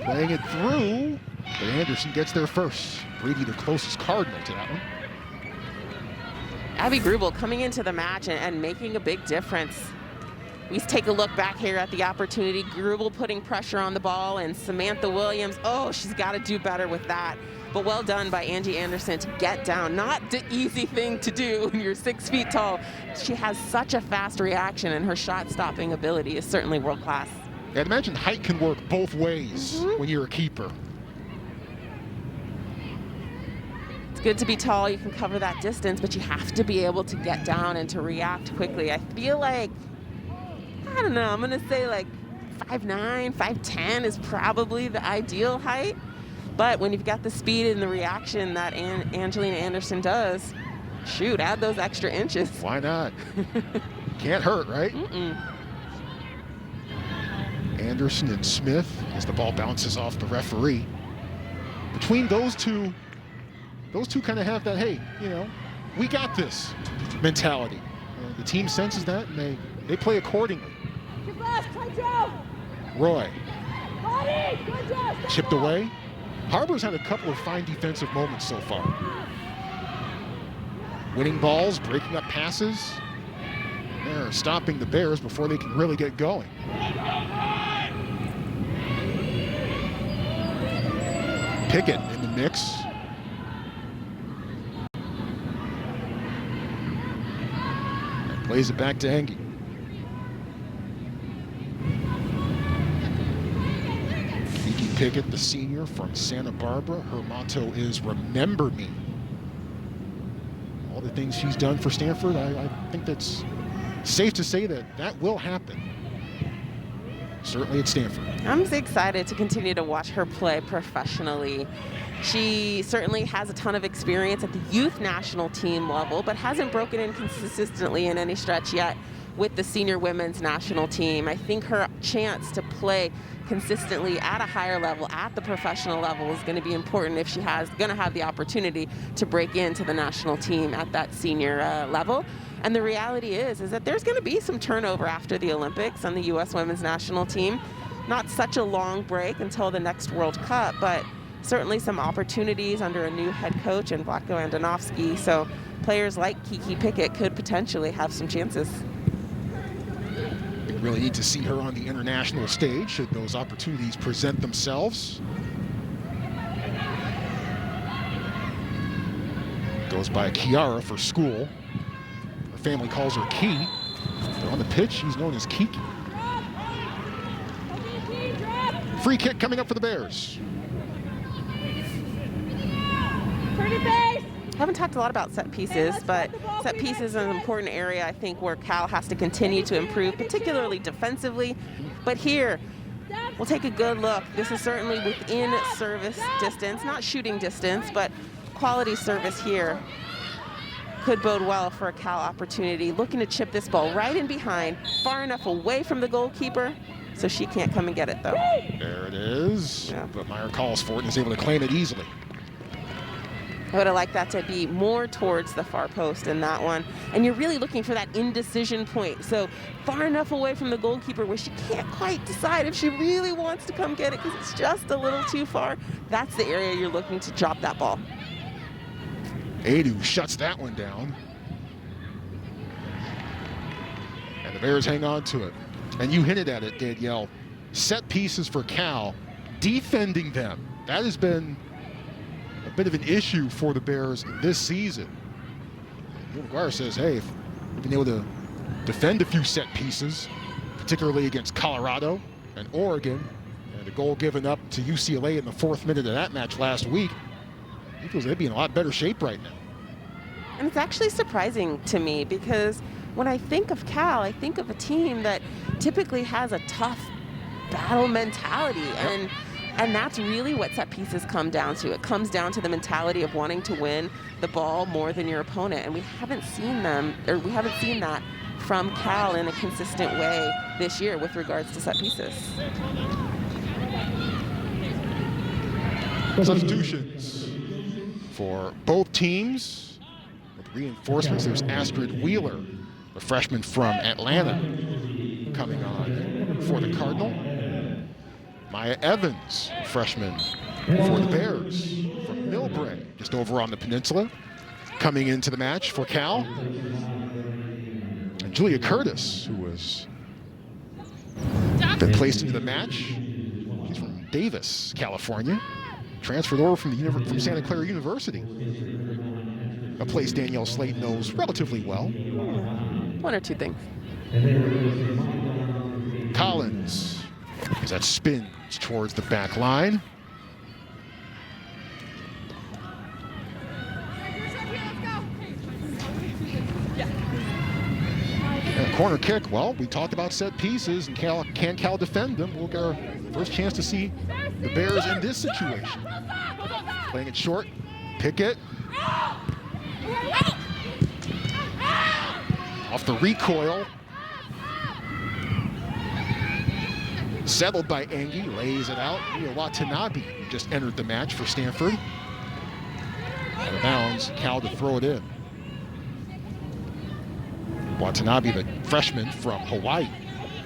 playing it through, but Anderson gets there first. Brady the closest Cardinal to that one. Abby Grubel coming into the match and making a big difference. We take a look back here at the opportunity. Grubel putting pressure on the ball, and Samantha Williams, oh, she's got to do better with that. But well done by Angie Anderson to get down. Not the easy thing to do when you're 6 feet tall. She has such a fast reaction, and her shot-stopping ability is certainly world-class. I'd imagine height can work both ways when you're a keeper. It's good to be tall. You can cover that distance, but you have to be able to get down and to react quickly. I feel like, I don't know, I'm going to say like 5'9", 5'10" is probably the ideal height. But when you've got the speed and the reaction that Angelina Anderson does, shoot, add those extra inches. Why not? Can't hurt, right? Anderson and Smith as the ball bounces off the referee. Between those two kind of have that, hey, you know, we got this mentality. The team senses that, and they play accordingly. Roy. Chipped away. Harbor's had a couple of fine defensive moments so far. Winning balls, breaking up passes. They're stopping the Bears before they can really get going. Pickett in the mix. And plays it back to Engie. Pickett, the senior from Santa Barbara, her motto is "Remember Me." All the things she's done for Stanford, I think that's safe to say that will happen. Certainly at Stanford. I'm excited to continue to watch her play professionally. She certainly has a ton of experience at the youth national team level, but hasn't broken in consistently in any stretch yet with the senior women's national team. I think her chance to play consistently at a higher level, at the professional level, is going to be important if she going to have the opportunity to break into the national team at that senior level. And the reality is that there's going to be some turnover after the Olympics on the U.S. women's national team. Not such a long break until the next World Cup, but certainly some opportunities under a new head coach in Vlatko Andonovski. So players like Kiki Pickett could potentially have some chances. We really need to see her on the international stage should those opportunities present themselves. Goes by Kiara for school. Her family calls her Key. But on the pitch, she's known as Kiki. Free kick coming up for the Bears. Pretty face. Haven't talked a lot about set pieces, but set pieces is an important area, I think, where Cal has to continue to improve, particularly defensively. But here, we'll take a good look. This is certainly within service distance, not shooting distance, but quality service here could bode well for a Cal opportunity. Looking to chip this ball right in behind, far enough away from the goalkeeper so she can't come and get it, though. There it is. Yeah. But Meyer calls for it and is able to claim it easily. I would have liked that to be more towards the far post in that one. And you're really looking for that indecision point. So far enough away from the goalkeeper where she can't quite decide if she really wants to come get it because it's just a little too far. That's the area you're looking to drop that ball. Adu shuts that one down. And the Bears hang on to it. And you hinted at it, Danielle. Set pieces for Cal, defending them. That has been a bit of an issue for the Bears this season. Neil McGuire says, hey, if we've been able to defend a few set pieces, particularly against Colorado and Oregon, and a goal given up to UCLA in the 4th minute of that match last week, he feels they'd be in a lot better shape right now. And it's actually surprising to me because when I think of Cal, I think of a team that typically has a tough battle mentality. And that's really what set pieces come down to. It comes down to the mentality of wanting to win the ball more than your opponent. And we haven't seen that from Cal in a consistent way this year with regards to set pieces. Substitutions for both teams. With reinforcements, there's Astrid Wheeler, the freshman from Atlanta, coming on for the Cardinal. Maya Evans, freshman for the Bears from Millbrae, just over on the peninsula, coming into the match for Cal. And Julia Curtis, who has been placed into the match. She's from Davis, California, transferred over from Santa Clara University, a place Danielle Slate knows relatively well. One or two things. Collins, as that spins towards the back line. And a corner kick, well, we talked about set pieces and can Cal defend them? We'll get our first chance to see the Bears in this situation. Playing it short, Pickett. Off the recoil. Settled by Engie, lays it out. Watanabe just entered the match for Stanford. Out of bounds, Cal to throw it in. Watanabe, the freshman from Hawaii.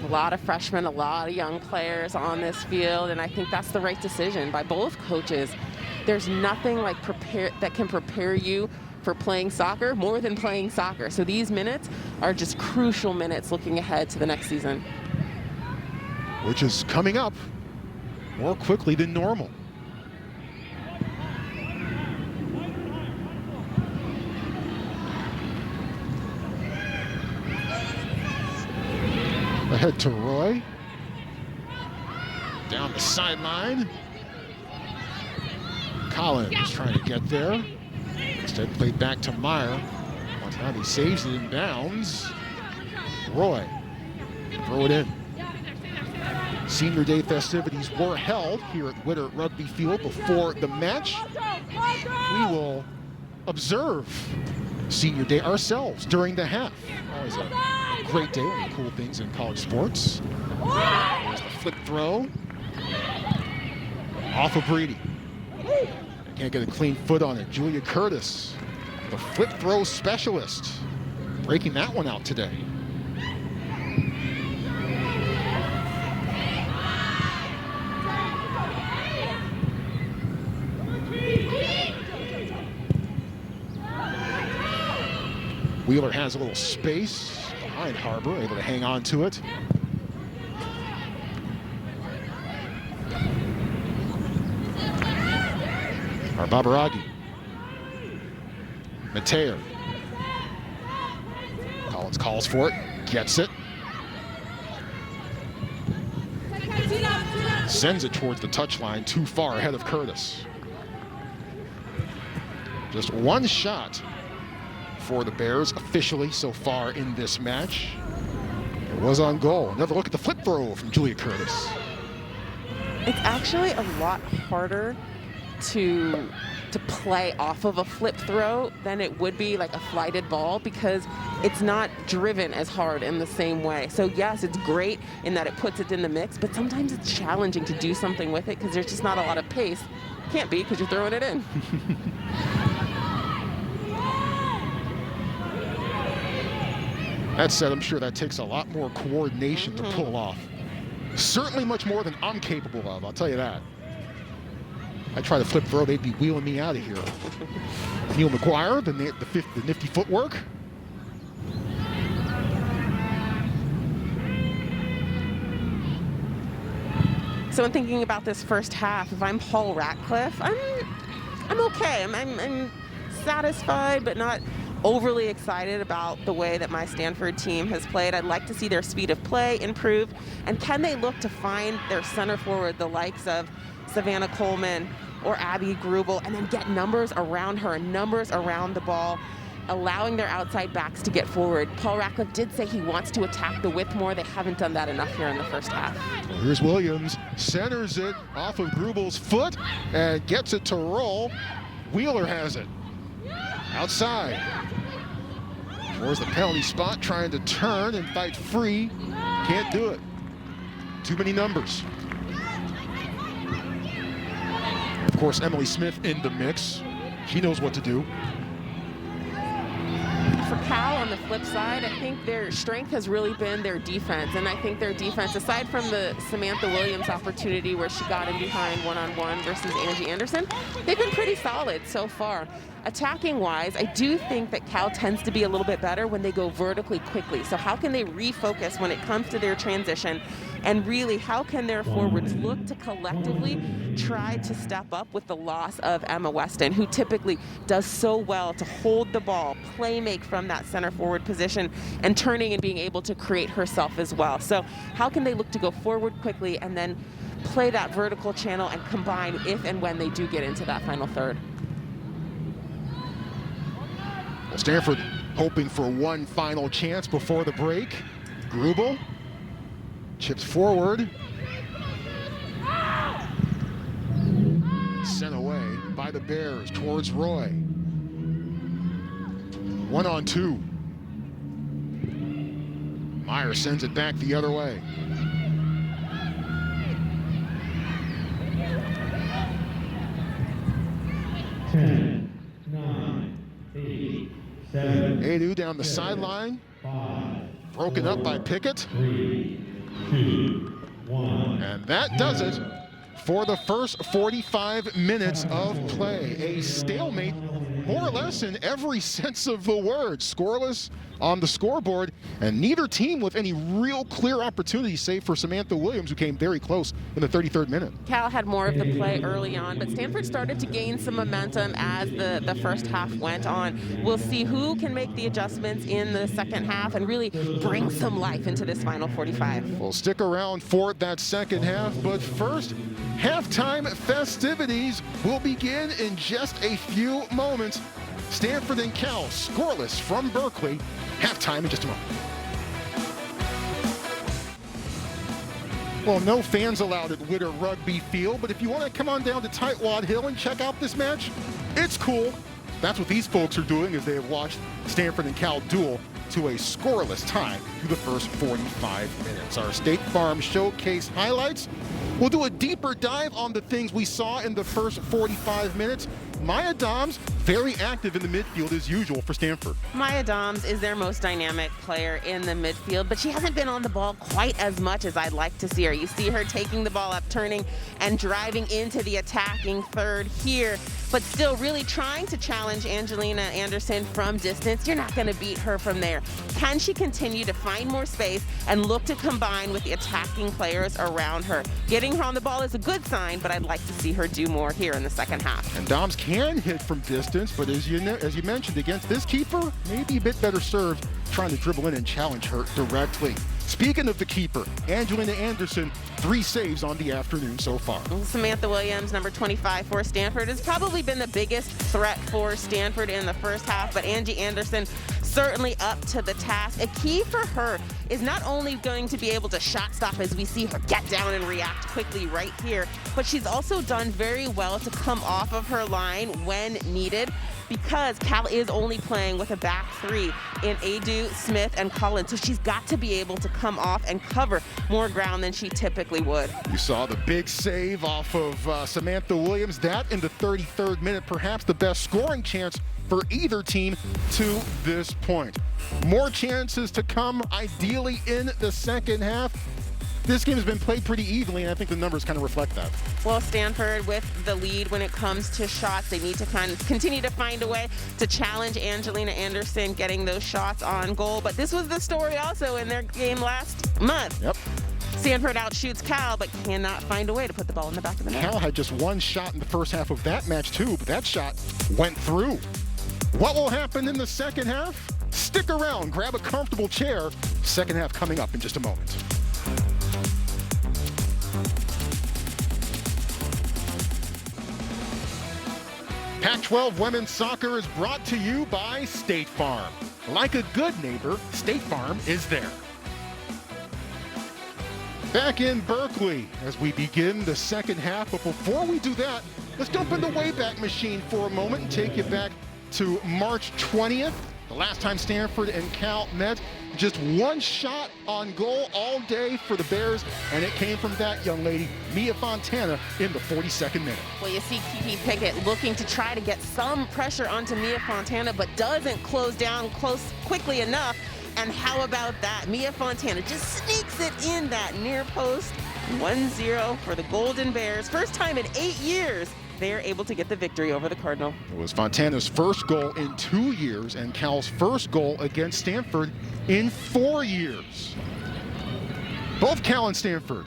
A lot of freshmen, a lot of young players on this field, and I think that's the right decision by both coaches. There's nothing like that can prepare you for playing soccer more than playing soccer. So these minutes are just crucial minutes looking ahead to the next season. Which is coming up more quickly than normal. Ahead to Roy. Down the sideline. Collins trying to get there. Instead played back to Meyer. Watanabe saves it in bounds. Roy, throw it in. Senior Day festivities were held here at Witter Rugby Field before the match. We will observe Senior Day ourselves during the half. Always a great day, one of the cool things in college sports. There's the flip throw. Off of Breedy. Can't get a clean foot on it. Julia Curtis, the flip throw specialist, breaking that one out today. Wheeler has a little space behind Harbor, able to hang on to it. Barbaragi. Mateo. Collins calls for it, gets it. Sends it towards the touchline, too far ahead of Curtis. Just one shot for the Bears officially so far in this match. It was on goal. Another look at the flip throw from Julia Curtis. It's actually a lot harder to play off of a flip throw than it would be like a flighted ball because it's not driven as hard in the same way. So yes, it's great in that it puts it in the mix, but sometimes it's challenging to do something with it because there's just not a lot of pace. Can't be because you're throwing it in. That said, I'm sure that takes a lot more coordination to pull off. Certainly much more than I'm capable of, I'll tell you that. I try to flip throw, they'd be wheeling me out of here. Neil McGuire, the nifty footwork. So in thinking about this first half, if I'm Paul Ratcliffe, I'm okay. I'm satisfied, but not overly excited about the way that my Stanford team has played. I'd like to see their speed of play improve. And can they look to find their center forward, the likes of Savannah Coleman or Abby Grubel, and then get numbers around her, numbers around the ball, allowing their outside backs to get forward. Paul Ratcliffe did say he wants to attack the width more. They haven't done that enough here in the first half. Well, here's Williams, centers it off of Grubel's foot and gets it to roll. Wheeler has it. Outside. Towards the penalty spot, trying to turn and fight free. Can't do it. Too many numbers. Of course, Emily Smith in the mix. She knows what to do. For Cal on the the flip side, I think their strength has really been their defense. And I think their defense, aside from the Samantha Williams opportunity where she got in behind one-on-one versus Angie Anderson, they've been pretty solid so far. Attacking-wise, I do think that Cal tends to be a little bit better when they go vertically quickly. So how can they refocus when it comes to their transition? And really, how can their forwards look to collectively try to step up with the loss of Emma Weston, who typically does so well to hold the ball, play make from that center forward position, and turning and being able to create herself as well. So how can they look to go forward quickly and then play that vertical channel and combine if and when they do get into that final third? Well, Stanford hoping for one final chance before the break. Grubel chips forward. Sent away by the Bears towards Roy. 1-on-2. Meyer sends it back the other way. Adu down the sideline. Broken up by Pickett. 3, 2, 1. And that does it for the first 45 minutes of play. A stalemate, more or less in every sense of the word. Scoreless on the scoreboard, and neither team with any real clear opportunities, save for Samantha Williams, who came very close in the 33rd minute. Cal had more of the play early on, but Stanford started to gain some momentum as the first half went on. We'll see who can make the adjustments in the second half and really bring some life into this final 45. We'll stick around for that second half, but first, halftime festivities will begin in just a few moments. Stanford and Cal scoreless from Berkeley. Halftime in just a moment. Well, no fans allowed at Witter Rugby Field, but if you want to come on down to Tightwad Hill and check out this match, it's cool. That's what these folks are doing as they have watched Stanford and Cal duel to a scoreless tie through the first 45 minutes. Our State Farm Showcase highlights. We'll do a deeper dive on the things we saw in the first 45 minutes. Maya Doms, very active in the midfield as usual for Stanford. Maya Doms is their most dynamic player in the midfield, but she hasn't been on the ball quite as much as I'd like to see her. You see her taking the ball up, turning, and driving into the attacking third here, but still really trying to challenge Angelina Anderson from distance. You're not going to beat her from there. Can she continue to find more space and look to combine with the attacking players around her? Getting her on the ball is a good sign, but I'd like to see her do more here in the second half. And Doms can hit from distance, but as you mentioned, against this keeper, maybe a bit better served trying to dribble in and challenge her directly. Speaking of the keeper, Angelina Anderson, 3 saves on the afternoon so far. Samantha Williams, number 25 for Stanford, has probably been the biggest threat for Stanford in the first half, but Angie Anderson certainly up to the task. A key for her is not only going to be able to shot stop as we see her get down and react quickly right here, but she's also done very well to come off of her line when needed, because Cal is only playing with a back 3 in Adu, Smith, and Collins. So she's got to be able to come off and cover more ground than she typically would. You saw the big save off of Samantha Williams. That in the 33rd minute, perhaps the best scoring chance for either team to this point. More chances to come, ideally in the second half. This game has been played pretty evenly, and I think the numbers kind of reflect that. Well, Stanford with the lead when it comes to shots. They need to kind of continue to find a way to challenge Angelina Anderson getting those shots on goal. But this was the story also in their game last month. Yep. Stanford outshoots Cal, but cannot find a way to put the ball in the back of the net. Cal had just one shot in the first half of that match too, but that shot went through. What will happen in the second half? Stick around, grab a comfortable chair. Second half coming up in just a moment. Pac-12 Women's Soccer is brought to you by State Farm. Like a good neighbor, State Farm is there. Back in Berkeley as we begin the second half, but before we do that, let's jump in the Wayback Machine for a moment and take you back to March 20th, the last time Stanford and Cal met. Just one shot on goal all day for the Bears, and it came from that young lady, Mia Fontana, in the 42nd minute. Well, you see Kiki Pickett looking to try to get some pressure onto Mia Fontana, but doesn't close down quickly enough. And how about that? Mia Fontana just sneaks it in that near post. 1-0 for the Golden Bears. First time in 8 years they're able to get the victory over the Cardinal. It was Fontana's first goal in 2 years and Cal's first goal against Stanford in 4 years. Both Cal and Stanford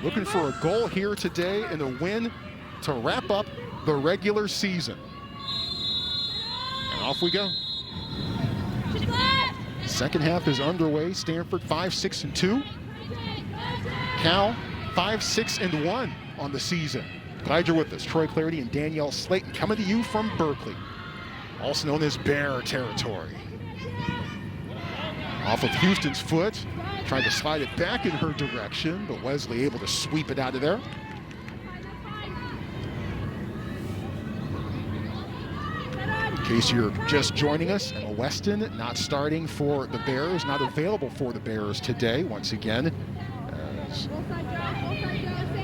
looking for a goal here today and a win to wrap up the regular season. And off we go. Second half is underway. Stanford 5-6-2. Cal 5-6-1 on the season. Glad you're with us. Troy Clarity and Danielle Slayton coming to you from Berkeley, also known as Bear territory. Off of Houston's foot, tried to slide it back in her direction, but Wesley able to sweep it out of there. In case you're just joining us, Emma Weston not starting for the Bears, not available for the Bears today once again.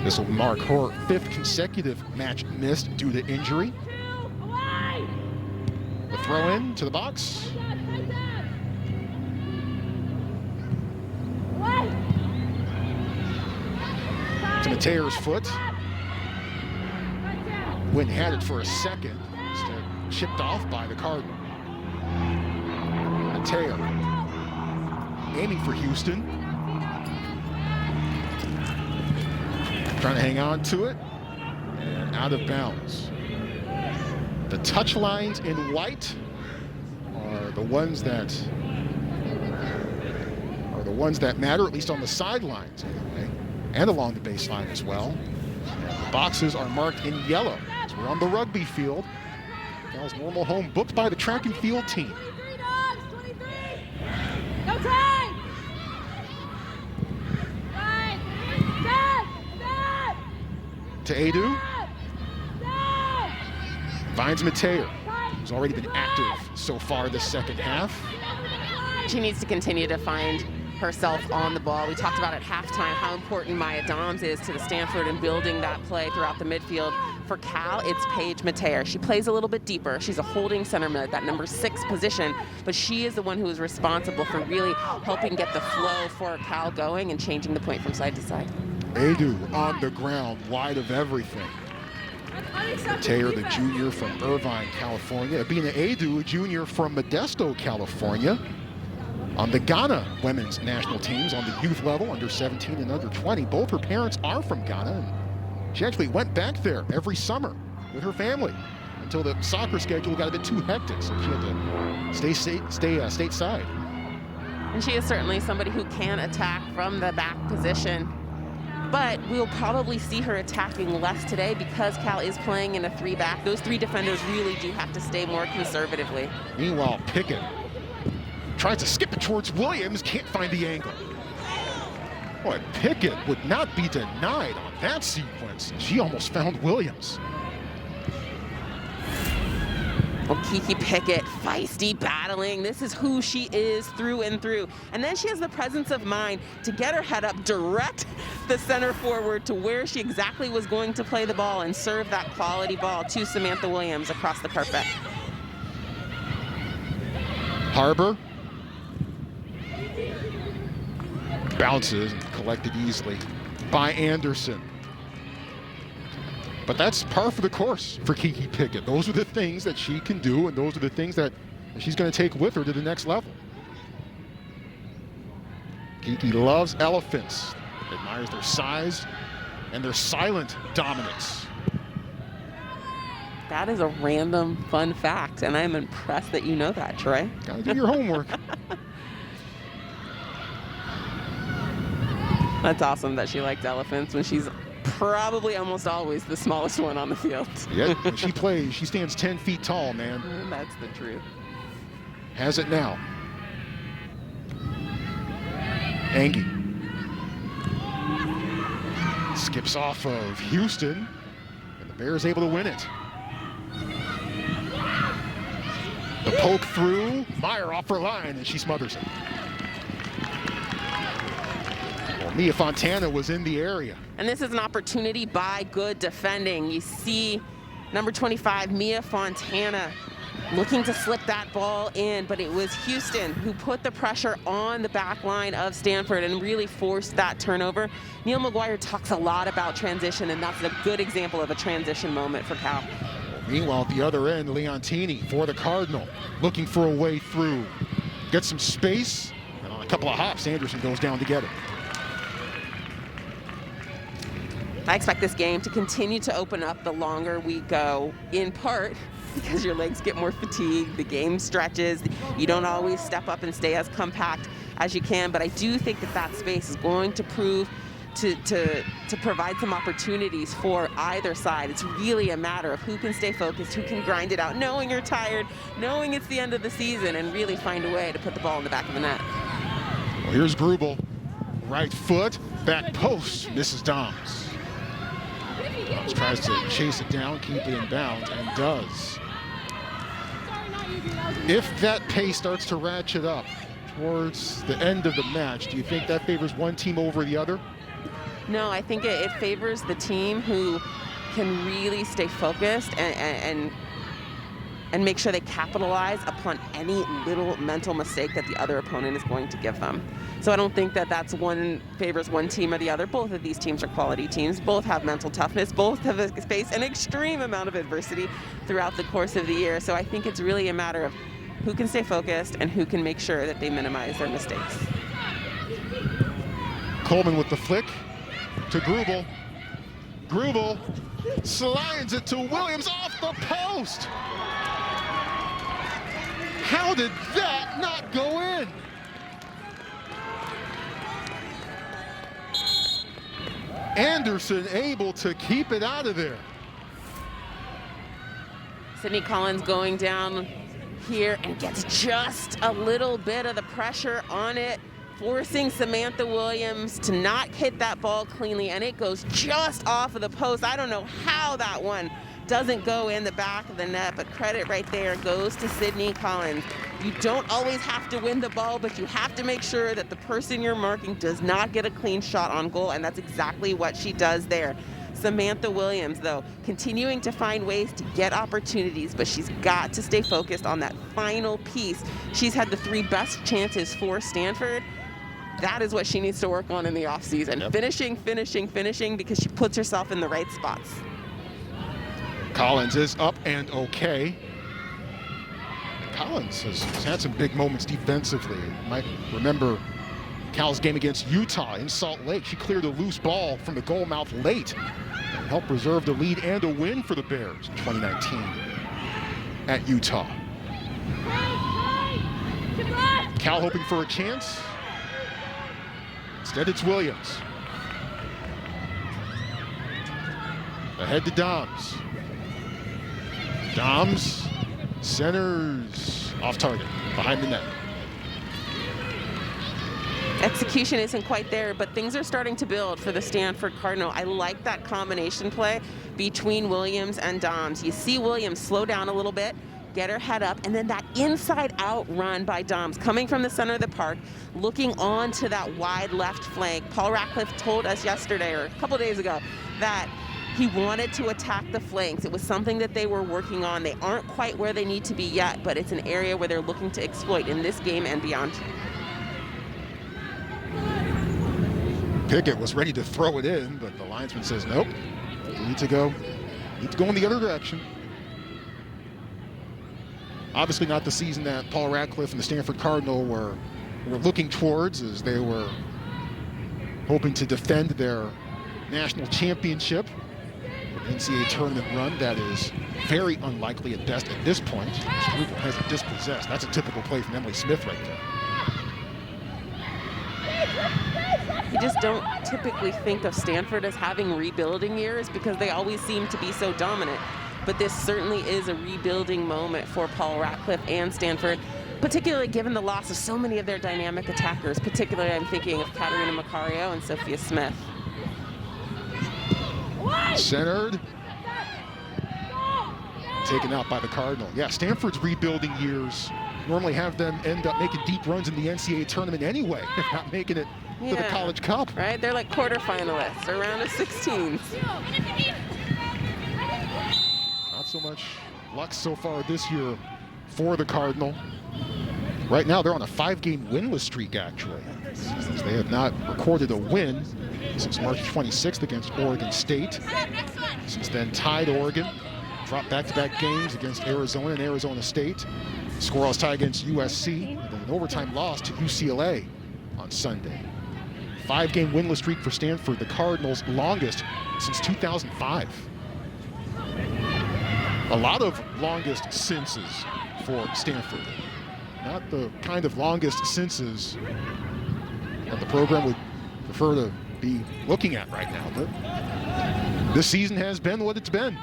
This will mark her 5th consecutive match missed due to injury. The throw in to the box. To Mateer's foot. Wynn had it for a second. Instead, chipped off by the Cardinal. Mateer aiming for Houston. Trying to hang on to it, and out of bounds. The touch lines in white are the ones that matter, at least on the sidelines anyway, and along the baseline as well. And the boxes are marked in yellow. So we're on the rugby field. Cal's normal home booked by the track and field team. 23. No time. To Adu. Finds Mateer, who's already been active so far this second half. She needs to continue to find herself on the ball. We talked about at halftime how important Maya Doms is to the Stanford and building that play throughout the midfield. For Cal, it's Paige Mateer. She plays a little bit deeper. She's a holding center mid, that number 6 position, but she is the one who is responsible for really helping get the flow for Cal going and changing the point from side to side. Adu on the ground, wide of everything. Mateer, the junior from Irvine, California. Abina Adu, a junior from Modesto, California. On the Ghana women's national teams on the youth level, under 17 and under 20. Both her parents are from Ghana, and she actually went back there every summer with her family until the soccer schedule got a bit too hectic, so she had to stay stateside. And she is certainly somebody who can attack from the back position. But we'll probably see her attacking less today because Cal is playing in a 3-back. Those 3 defenders really do have to stay more conservatively. Meanwhile, Pickett tries to skip it towards Williams, can't find the angle. Boy, Pickett would not be denied on that sequence. She almost found Williams. Well, Kiki Pickett, feisty, battling. This is who she is through and through. And then she has the presence of mind to get her head up, direct the center forward to where she exactly was going to play the ball and serve that quality ball to Samantha Williams across the carpet. Harbor bounces and collected easily by Anderson. But that's par for the course for Kiki Pickett. Those are the things that she can do, and those are the things that she's going to take with her to the next level. Kiki loves elephants, admires their size and their silent dominance. That is a random fun fact, and I'm impressed that you know that, Troy. Gotta do your homework. That's awesome that she liked elephants when she's probably almost always the smallest one on the field. Yeah, when she plays, she stands 10 feet tall, man. That's the truth. Has it now. Angie. Skips off of Houston, and the Bears able to win it. The poke through, Meyer off her line, and she smothers it. Mia Fontana was in the area. And this is an opportunity by good defending. You see number 25, Mia Fontana, looking to slip that ball in, but it was Houston who put the pressure on the back line of Stanford and really forced that turnover. Neil McGuire talks a lot about transition, and that's a good example of a transition moment for Cal. Meanwhile, at the other end, Leontini for the Cardinal, looking for a way through. Gets some space, and on a couple of hops, Anderson goes down to get it. I expect this game to continue to open up the longer we go, in part because your legs get more fatigued, the game stretches, you don't always step up and stay as compact as you can, but I do think that that space is going to prove to provide some opportunities for either side. It's really a matter of who can stay focused, who can grind it out, knowing you're tired, knowing it's the end of the season, and really find a way to put the ball in the back of the net. Well, here's Grubel, right foot, back post, misses Doms. Doms tries to chase it down, keep it in bounds, and does. If that pace starts to ratchet up towards the end of the match, do you think that favors one team over the other? No, I think it favors the team who can really stay focused and make sure they capitalize upon any little mental mistake that the other opponent is going to give them. So I don't think that that's one favors one team or the other. Both of these teams are quality teams. Both have mental toughness. Both have faced an extreme amount of adversity throughout the course of the year. So I think it's really a matter of who can stay focused and who can make sure that they minimize their mistakes. Coleman with the flick to Grubel. Grubel slides it to Williams off the post. How did that not go in? Anderson able to keep it out of there. Sydney Collins going down here and gets just a little bit of the pressure on it, forcing Samantha Williams to not hit that ball cleanly, and it goes just off of the post. I don't know how that one doesn't go in the back of the net, but credit right there goes to Sydney Collins. You don't always have to win the ball, but you have to make sure that the person you're marking does not get a clean shot on goal, and that's exactly what she does there. Samantha Williams, though, continuing to find ways to get opportunities, but she's got to stay focused on that final piece. She's had the 3 best chances for Stanford. That is what she needs to work on in the offseason. Yep. Finishing, because she puts herself in the right spots. Collins is up and okay. Collins has had some big moments defensively. You might remember Cal's game against Utah in Salt Lake. She cleared a loose ball from the goal mouth late and helped preserve the lead and a win for the Bears in 2019 at Utah. Cal hoping for a chance. Instead, it's Williams. Ahead to Doms. Doms centers off target, behind the net. Execution isn't quite there, but things are starting to build for the Stanford Cardinal. I like that combination play between Williams and Doms. You see Williams slow down a little bit, get her head up, and then that inside-out run by Doms, coming from the center of the park, looking on to that wide left flank. Paul Ratcliffe told us yesterday, or a couple days ago, that he wanted to attack the flanks. It was something that they were working on. They aren't quite where they need to be yet, but it's an area where they're looking to exploit in this game and beyond. Pickett was ready to throw it in, but the linesman says, nope, you need to go in the other direction. Obviously not the season that Paul Ratcliffe and the Stanford Cardinal were looking towards, as they were hoping to defend their national championship. NCAA tournament run that is very unlikely at best at this point. Grubel has it dispossessed. That's a typical play from Emily Smith right there. You just don't typically think of Stanford as having rebuilding years because they always seem to be so dominant. But this certainly is a rebuilding moment for Paul Ratcliffe and Stanford, particularly given the loss of so many of their dynamic attackers. Particularly, I'm thinking of Katarina Macario and Sophia Smith. Centered. Taken out by the Cardinal. Yeah, Stanford's rebuilding years normally have them end up making deep runs in the NCAA tournament anyway, if not making it to the College Cup. Right, they're like quarterfinalists or round of 16s. Not so much luck so far this year for the Cardinal. Right now, they're on a 5-game winless streak, actually. They have not recorded a win since March 26th against Oregon State. Since then, tied Oregon, dropped back-to-back games against Arizona and Arizona State. Scoreless tie against USC, and then an overtime loss to UCLA on Sunday. 5-game winless streak for Stanford, the Cardinals' longest since 2005. A lot of longest sinces for Stanford. Not the kind of longest sinces that the program would prefer to be looking at right now. But this season has been what it's been.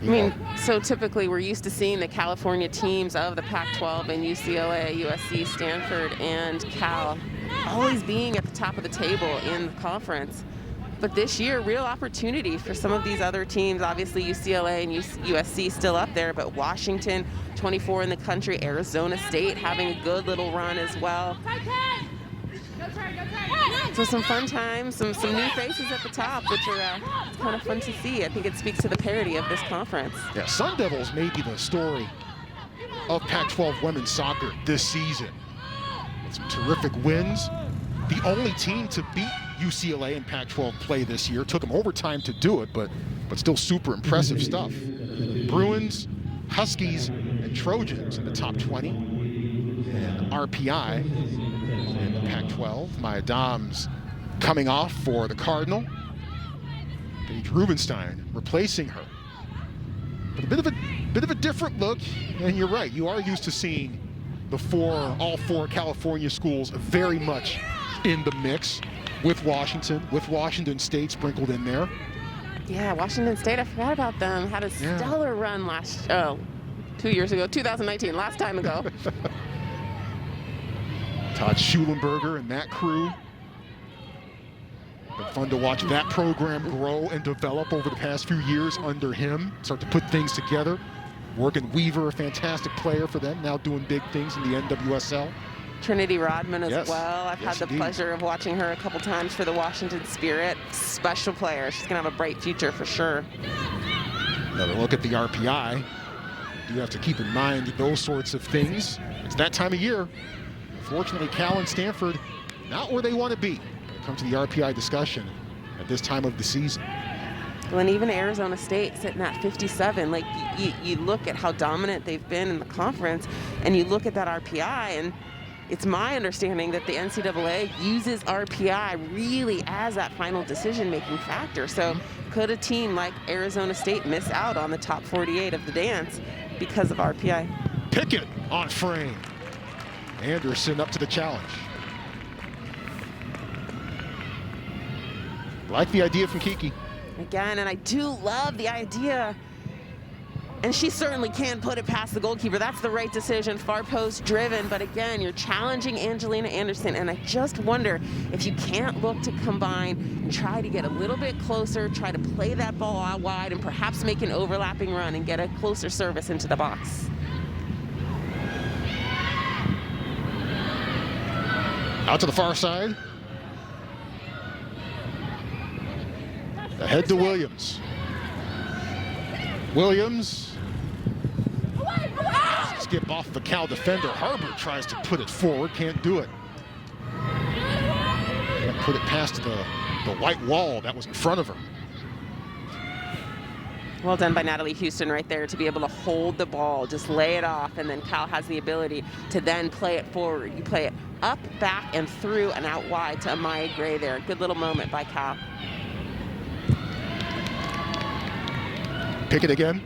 I mean, so typically we're used to seeing the California teams of the Pac-12 and UCLA, USC, Stanford, and Cal always being at the top of the table in the conference. But this year, real opportunity for some of these other teams. Obviously, UCLA and USC still up there, but Washington, 24 in the country, Arizona State having a good little run as well. So some fun times, some new faces at the top, which are it's kind of fun to see. I think it speaks to the parity of this conference. Yeah, Sun Devils may be the story of Pac-12 women's soccer this season. With some terrific wins. The only team to beat UCLA in Pac-12 play this year. Took them overtime to do it, but still super impressive stuff. Bruins, Huskies, and Trojans in the top 20. And RPI in the Pac-12. Maya Doms coming off for the Cardinal. Paige Rubenstein replacing her. But a bit of a different look, and you're right. You are used to seeing all four California schools very much in the mix with Washington State sprinkled in there. Yeah, Washington State, I forgot about them. Had a stellar run 2 years ago, 2019, last time ago. Todd Schulenberger and that crew. Been fun to watch that program grow and develop over the past few years under him. Start to put things together. Morgan Weaver, a fantastic player for them, now doing big things in the NWSL. Trinity Rodman as well. I've had the pleasure of watching her a couple times for the Washington Spirit. Special player. She's going to have a bright future for sure. Another look at the RPI. You have to keep in mind those sorts of things. It's that time of year. Unfortunately, Cal and Stanford, not where they want to be when it comes to the RPI discussion at this time of the season. Well, and even Arizona State sitting at 57. Like, you look at how dominant they've been in the conference, and you look at that RPI, and it's my understanding that the NCAA uses RPI really as that final decision-making factor. So could a team like Arizona State miss out on the top 48 of the dance because of RPI? Pickett on frame. Anderson up to the challenge. Like the idea from Kiki. Again, and I do love the idea. And she certainly can put it past the goalkeeper. That's the right decision, far post driven. But again, you're challenging Angelina Anderson. And I just wonder if you can't look to combine and try to get a little bit closer, try to play that ball out wide and perhaps make an overlapping run and get a closer service into the box. Out to the far side. Ahead to Williams. Williams. Skip off the Cal defender. Harbor tries to put it forward, can't do it. Can't put it past the white wall that was in front of her. Well done by Natalie Houston right there to be able to hold the ball, just lay it off, and then Cal has the ability to then play it forward. You play it up, back, and through and out wide to Amaya Gray there. Good little moment by Cal. Pickett again.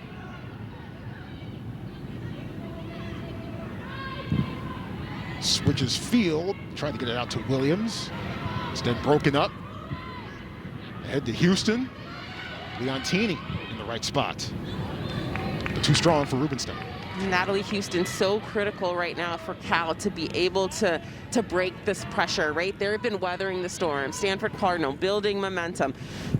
Switches field, trying to get it out to Williams. Instead broken up. Ahead to Houston. Leontini in the right spot. But too strong for Rubenstein. Natalie Houston, so critical right now for Cal to be able to break this pressure, right? They've been weathering the storm. Stanford Cardinal building momentum,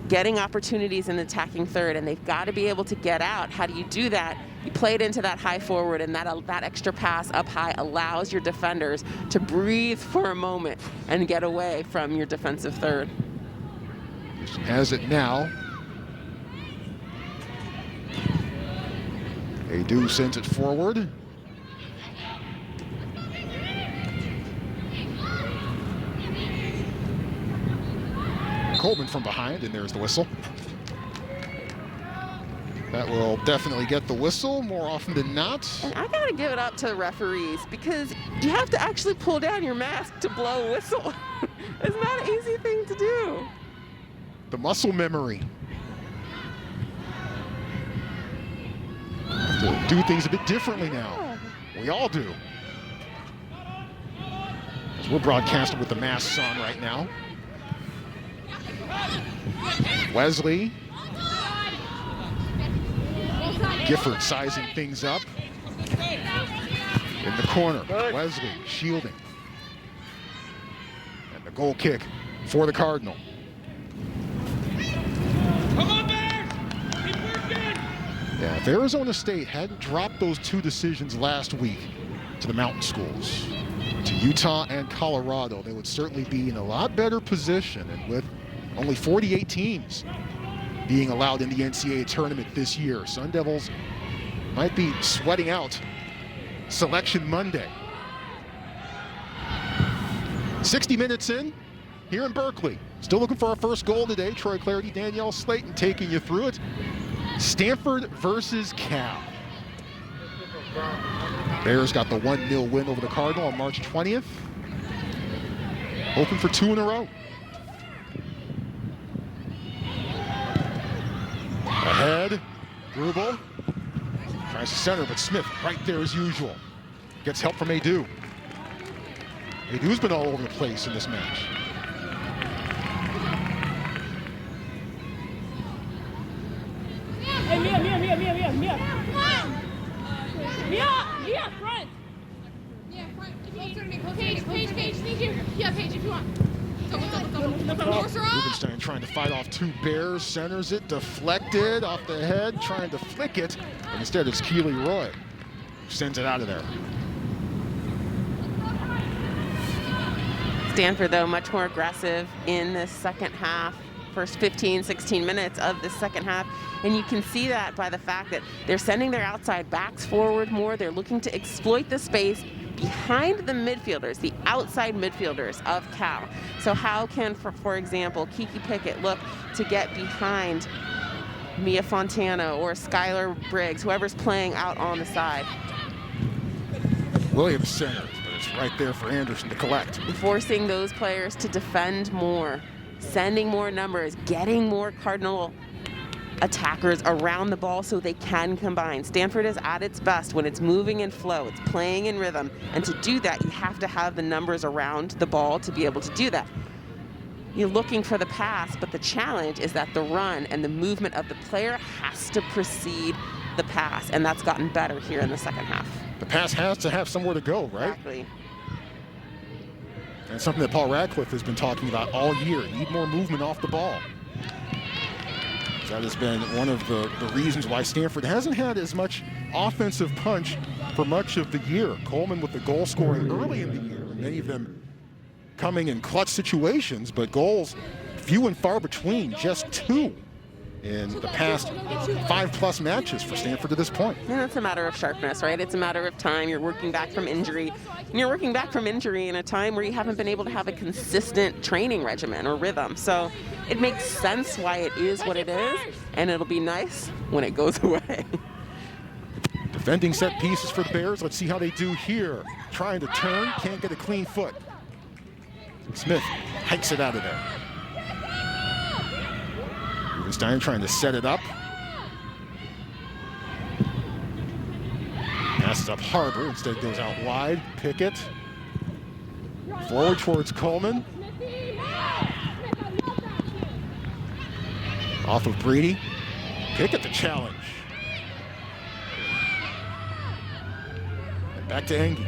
getting opportunities in attacking third, and they've got to be able to get out. How do you do that? You play it into that high forward, and that extra pass up high allows your defenders to breathe for a moment and get away from your defensive third. Houston has it now. Adu sends it forward. Coleman from behind, and there's the whistle. That will definitely get the whistle more often than not. And I gotta give it up to the referees because you have to actually pull down your mask to blow a whistle. It's not an easy thing to do. The muscle memory. To do things a bit differently now. We all do. As we're broadcasting with the masks on right now. Wesley. Gifford sizing things up. In the corner, Wesley shielding. And the goal kick for the Cardinal. Yeah, if Arizona State hadn't dropped those two decisions last week to the Mountain Schools, to Utah and Colorado, they would certainly be in a lot better position. And with only 48 teams being allowed in the NCAA tournament this year, Sun Devils might be sweating out Selection Monday. 60 minutes in here in Berkeley. Still looking for our first goal today. Troy Clarity, Danielle Slayton taking you through it. Stanford versus Cal. Bears got the 1-0 win over the Cardinal on March 20th. Hoping for 2 in a row. Ahead, Grubel. Tries to center, but Smith right there as usual. Gets help from Adu. Adu's been all over the place in this match. Hey, Mia, front. Yeah, front. Paige, sneak here. Yeah, Paige, if you want. Rubenstein trying to fight off 2 Bears, centers it, deflected off the head, trying to flick it, and instead it's Keely Roy who sends it out of there. Stanford, though, much more aggressive in the second half, first 15, 16 minutes of the second half. And you can see that by the fact that they're sending their outside backs forward more. They're looking to exploit the space behind the midfielders, the outside midfielders of Cal. So how can, for example, Kiki Pickett look to get behind Mia Fontana or Skylar Briggs, whoever's playing out on the side? Williams centers, but it's right there for Anderson to collect. Forcing those players to defend more, sending more numbers, getting more Cardinal attackers around the ball so they can combine. Stanford is at its best when it's moving in flow, it's playing in rhythm, and to do that, you have to have the numbers around the ball to be able to do that. You're looking for the pass, but the challenge is that the run and the movement of the player has to precede the pass, and that's gotten better here in the second half. The pass has to have somewhere to go, right? Exactly. And something that Paul Radcliffe has been talking about all year. Need more movement off the ball. That has been one of the reasons why Stanford hasn't had as much offensive punch for much of the year. Coleman with the goal scoring early in the year, many of them coming in clutch situations, but goals few and far between, just 2 in the past 5+ matches for Stanford to this point. And it's a matter of sharpness, right? It's a matter of time. You're working back from injury. And you're working back from injury in a time where you haven't been able to have a consistent training regimen or rhythm. So it makes sense why it is what it is, and it'll be nice when it goes away. Defending set pieces for the Bears. Let's see how they do here. Trying to turn, can't get a clean foot. Smith hikes it out of there. Rubenstein trying to set it up. Passes up Harbor, instead goes out wide. Pickett. Forward towards Coleman. Off of Brady. Pickett the challenge. Back to Engie.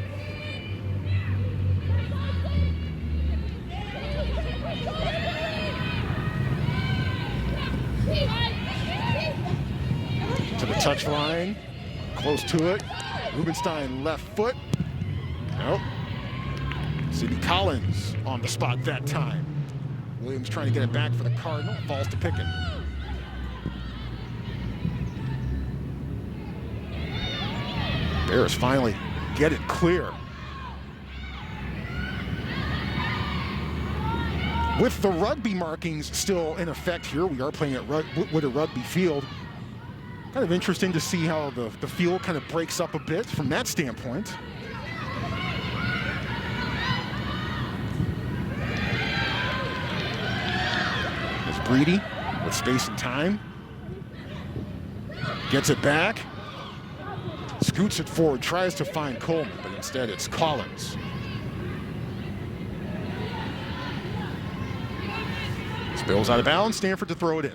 To the touch line. Close to it. Rubenstein left foot. Nope. Sidney Collins on the spot that time. Williams trying to get it back for the Cardinal. Falls to Pickett. Bears finally get it clear. With the rugby markings still in effect here, we are playing at Witter Rugby Field. Kind of interesting to see how the field kind of breaks up a bit from that standpoint. There's Breedy with space and time. Gets it back. Scoots it forward, tries to find Coleman, but instead it's Collins. Spills out of bounds, Stanford to throw it in.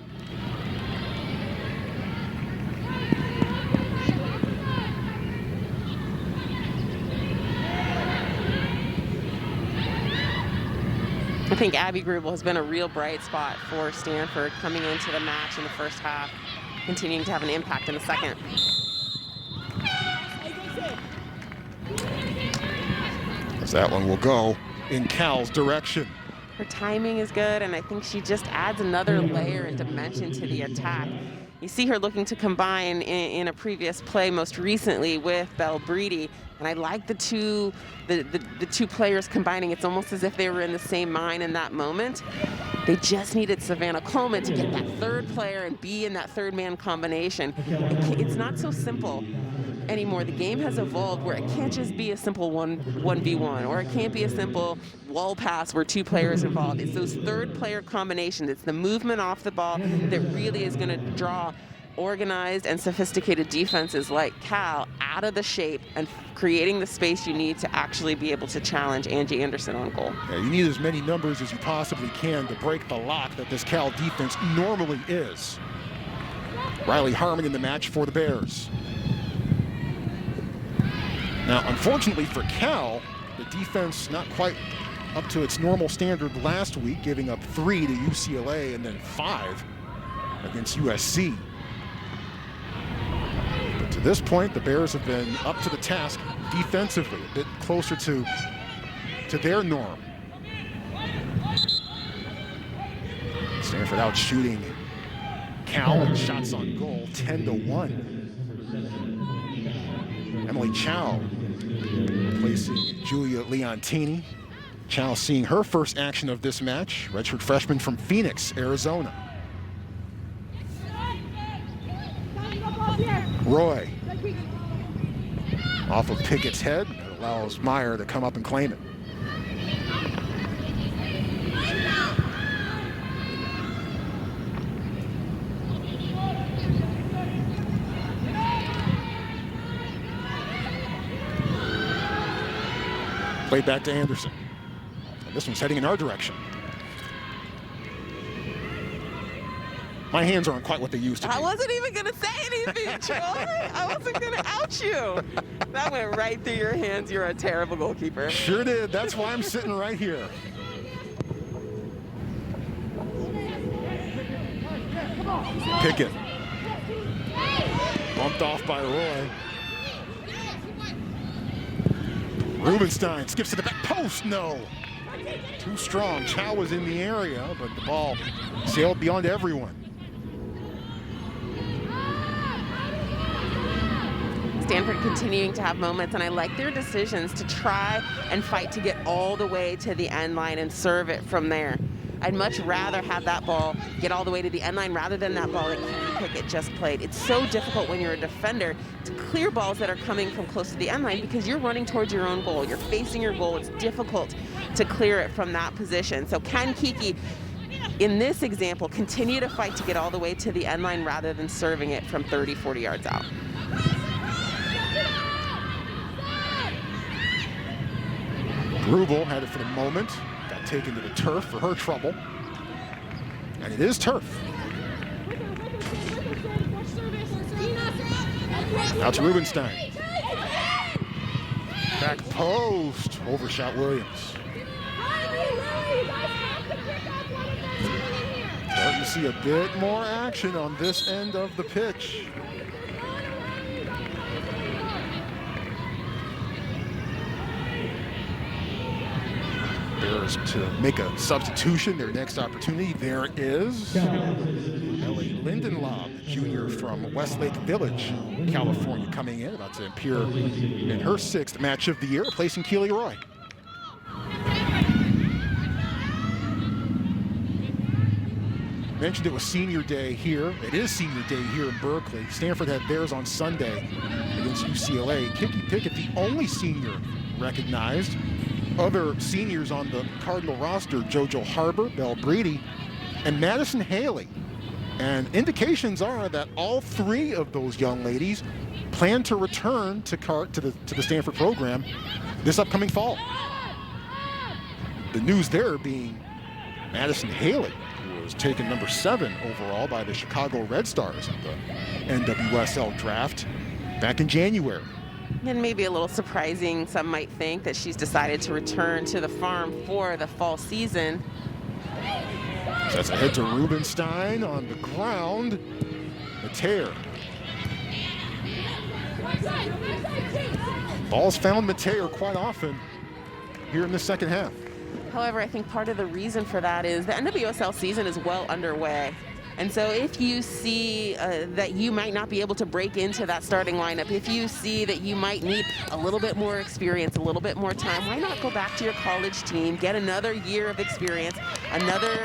I think Abby Grubel has been a real bright spot for Stanford coming into the match in the first half, continuing to have an impact in the second. As that one will go in Cal's direction. Her timing is good, and I think she just adds another layer and dimension to the attack. You see her looking to combine in a previous play most recently with Belle Breedy, and I like the two players combining. It's almost as if they were in the same mind in that moment. They just needed Savannah Coleman to get that third player and be in that third man combination. It's not so simple anymore. The game has evolved where it can't just be a simple 1v1, or it can't be a simple wall pass where two players involved. It's those third player combinations. It's the movement off the ball that really is going to draw organized and sophisticated defenses like Cal out of the shape and creating the space you need to actually be able to challenge Angie Anderson on goal. Yeah, you need as many numbers as you possibly can to break the lock that this Cal defense normally is. Riley Harmon in the match for the Bears. Now, unfortunately for Cal, the defense not quite up to its normal standard last week, giving up 3 to UCLA and then 5 against USC. But to this point, the Bears have been up to the task defensively, a bit closer to their norm. Stanford out shooting Cal in shots on goal, 10-1. Emily Chow replacing Julia Leontini. Chow seeing her first action of this match, redshirt freshman from Phoenix, Arizona. Roy off of Pickett's head, that allows Meyer to come up and claim it. Played back to Anderson. And this one's heading in our direction. My hands aren't quite what they used to be. I wasn't even going to say anything, Troy. I wasn't going to out you. That went right through your hands. You're a terrible goalkeeper. Sure did. That's why I'm sitting right here. Pickett. Bumped off by Roy. Rubenstein skips to the back post. No. Too strong. Chow was in the area, but the ball sailed beyond everyone. Stanford continuing to have moments, and I like their decisions to try and fight to get all the way to the end line and serve it from there. I'd much rather have that ball get all the way to the end line rather than that ball that Kiki Pickett just played. It's so difficult when you're a defender to clear balls that are coming from close to the end line because you're running towards your own goal. You're facing your goal. It's difficult to clear it from that position. So can Kiki, in this example, continue to fight to get all the way to the end line rather than serving it from 30, 40 yards out? Grubel had it for the moment. Got taken to the turf for her trouble. And it is turf. Now to Rubenstein. Back post, overshot Williams. Starting to see a bit more action on this end of the pitch. Bears to make a substitution, their next opportunity. There is Ellie Lindenlob, junior from Westlake Village, California, coming in, about to appear in her 6th match of the year, replacing Keely Roy. Mentioned it was senior day here. It is senior day here in Berkeley. Stanford had theirs on Sunday against UCLA. Kiki Pickett, the only senior recognized. Other seniors on the Cardinal roster, JoJo Harbor, Belle Breedy, and Madison Haley. And indications are that all 3 of those young ladies plan to return to the Stanford program this upcoming fall. The news there being Madison Haley, who was taken number 7 overall by the Chicago Red Stars at the NWSL draft back in January. And maybe a little surprising, some might think, that she's decided to return to the farm for the fall season. So that's ahead to Rubenstein on the ground. Mateer. Ball's found Mateer quite often here in the second half. However, I think part of the reason for that is the NWSL season is well underway. And so if you see that you might not be able to break into that starting lineup, if you see that you might need a little bit more experience, a little bit more time, why not go back to your college team, get another year of experience, another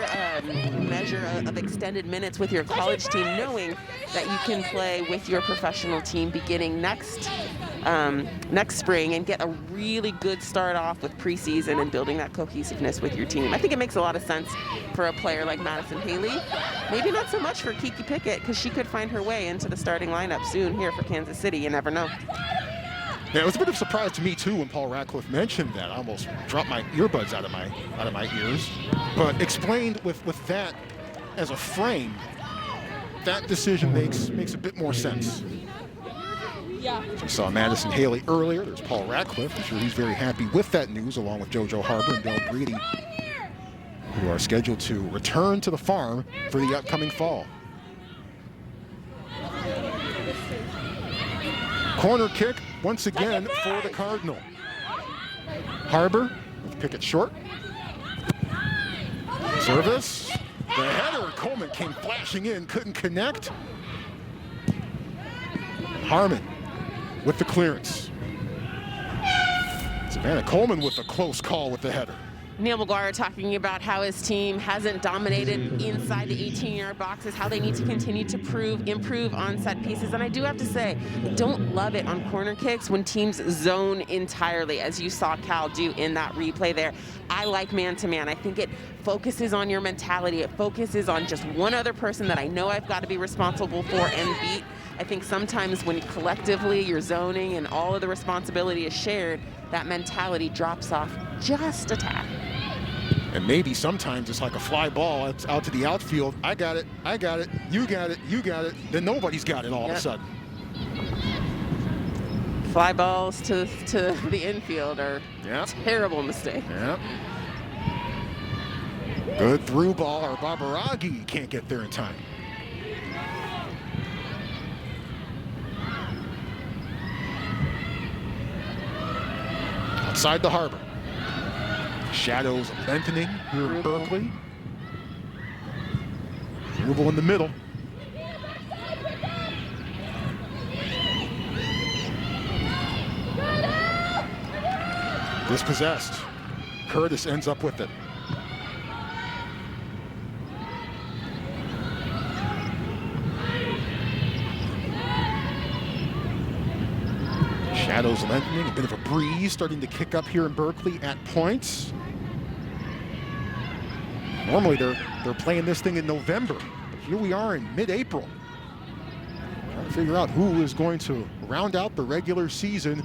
measure of extended minutes with your college team, knowing that you can play with your professional team beginning next spring and get a really good start off with preseason and building that cohesiveness with your team. I think it makes a lot of sense for a player like Madison Haley. Maybe not so much for Kiki Pickett, because she could find her way into the starting lineup soon here for Kansas City. You never know. Yeah, it was a bit of a surprise to me too when Paul Ratcliffe mentioned that. I almost dropped my earbuds out of my ears. But explained with that as a frame, that decision makes a bit more sense. We saw Madison Haley earlier. There's Paul Ratcliffe. I'm sure he's very happy with that news, along with JoJo Harbor and Belle Breedy, who are scheduled to return to the farm for the upcoming fall. Corner kick once again for the Cardinal. Harbor with Pickett short. Service. The header. Coleman came flashing in, couldn't connect. Harmon with the clearance. Savannah Coleman with a close call with the header. Neil McGuire talking about how his team hasn't dominated inside the 18-yard boxes, how they need to continue to improve on set pieces. And I do have to say, don't love it on corner kicks when teams zone entirely, as you saw Cal do in that replay there. I like man-to-man. I think it focuses on your mentality. It focuses on just one other person that I know I've got to be responsible for and beat. I think sometimes when collectively you're zoning and all of the responsibility is shared, that mentality drops off just a tad. And maybe sometimes it's like a fly ball out to the outfield. I got it, you got it, you got it. Then nobody's got it all of a sudden. Fly balls to the infield are a terrible mistake. Yep. Good through ball. Or Babaragi can't get there in time. Outside the Harbor. Shadows lengthening here in Berkeley. Rubel in the middle. Dispossessed. Curtis ends up with it. Shadows lengthening, a bit of a breeze starting to kick up here in Berkeley at points. Normally they're playing this thing in November, but here we are in mid-April. Trying to figure out who is going to round out the regular season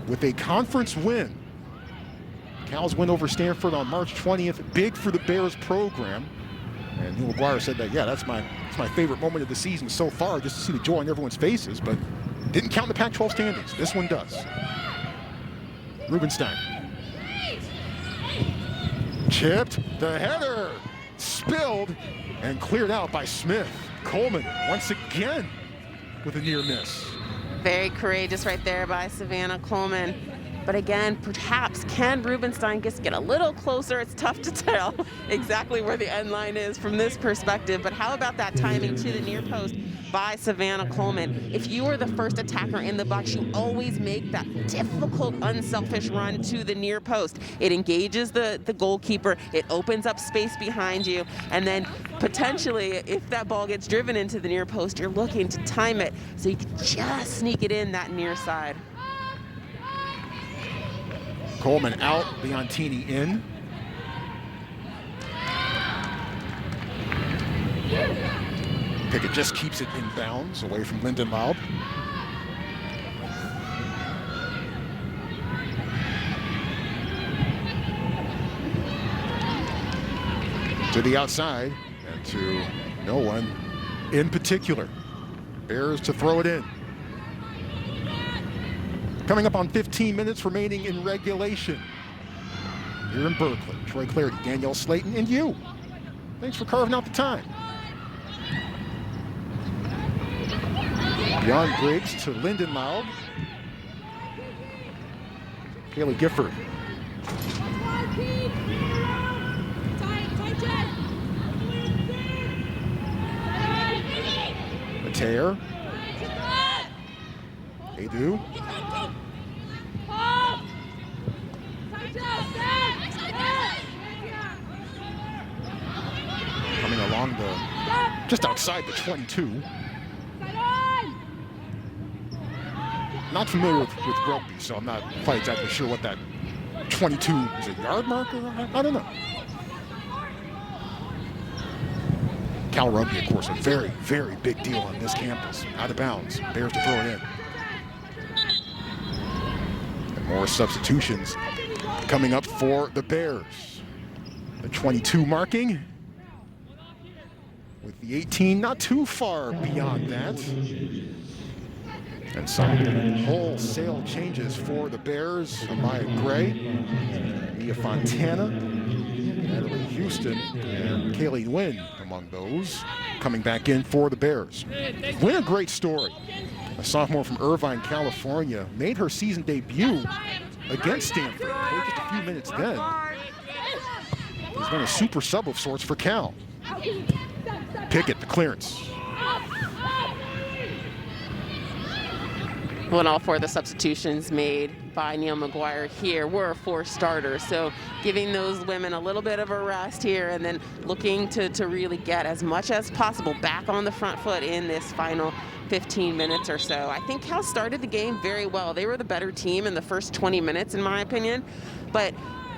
with a conference win. Cal's win over Stanford on March 20th, big for the Bears program. And Neil McGuire said that, yeah, that's my favorite moment of the season so far, just to see the joy on everyone's faces, but didn't count the Pac-12 standings. This one does. Rubenstein. Chipped, the header, spilled, and cleared out by Smith. Coleman, once again, with a near miss. Very courageous right there by Savannah Coleman. But again, perhaps can Rubenstein just get a little closer? It's tough to tell exactly where the end line is from this perspective, but how about that timing to the near post by Savannah Coleman? If you are the first attacker in the box, you always make that difficult, unselfish run to the near post. It engages the goalkeeper, it opens up space behind you, and then potentially, if that ball gets driven into the near post, you're looking to time it so you can just sneak it in that near side. Coleman out, Leontini in. Pickett just keeps it in bounds, away from Lindenlaub. To the outside, and to no one in particular. Bears to throw it in. Coming up on 15 minutes remaining in regulation. Here in Berkeley, Troy Clarity, Danielle Slayton, and you. Thanks for carving out the time. Beyond Briggs to Lindenlaub. Kaylee Gifford. Mateer. Adu. Coming along just outside the 22. Not familiar with rugby, so I'm not quite exactly sure what that 22 is. A yard marker? I don't know. Cal Rugby, of course, a very, very big deal on this campus. Out of bounds. Bears to throw it in. And more substitutions coming up for the Bears. The 22 marking. With the 18 not too far beyond that. And some wholesale changes for the Bears. Amaya Gray, Mia Fontana, Natalie Houston, and Kaylee Nguyen among those coming back in for the Bears. Nguyen, a great story. A sophomore from Irvine, California, made her season debut against Stanford. Played just a few minutes then. He's been a super sub of sorts for Cal. Pickett, the clearance. Well, and all four of the substitutions made by Neil McGuire here were four starters. So giving those women a little bit of a rest here and then looking to really get as much as possible back on the front foot in this final 15 minutes or so. I think Cal started the game very well. They were the better team in the first 20 minutes, in my opinion. But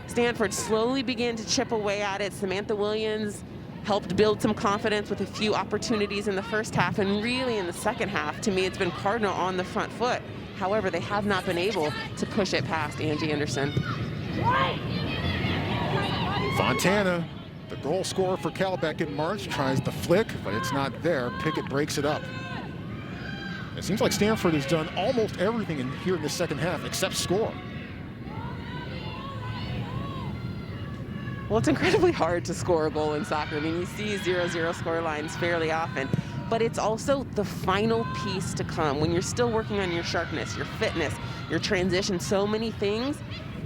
Stanford slowly began to chip away at it. Samantha Williams helped build some confidence with a few opportunities in the first half, and really in the second half, to me, it's been Cardinal on the front foot. However, they have not been able to push it past Angie Anderson. Fontana, the goal scorer for Cal back in March, tries the flick, but it's not there. Pickett breaks it up. It seems like Stanford has done almost everything here in the second half except score. Well, it's incredibly hard to score a goal in soccer. I mean, you see 0-0 score lines fairly often, but it's also the final piece to come. When you're still working on your sharpness, your fitness, your transition, so many things,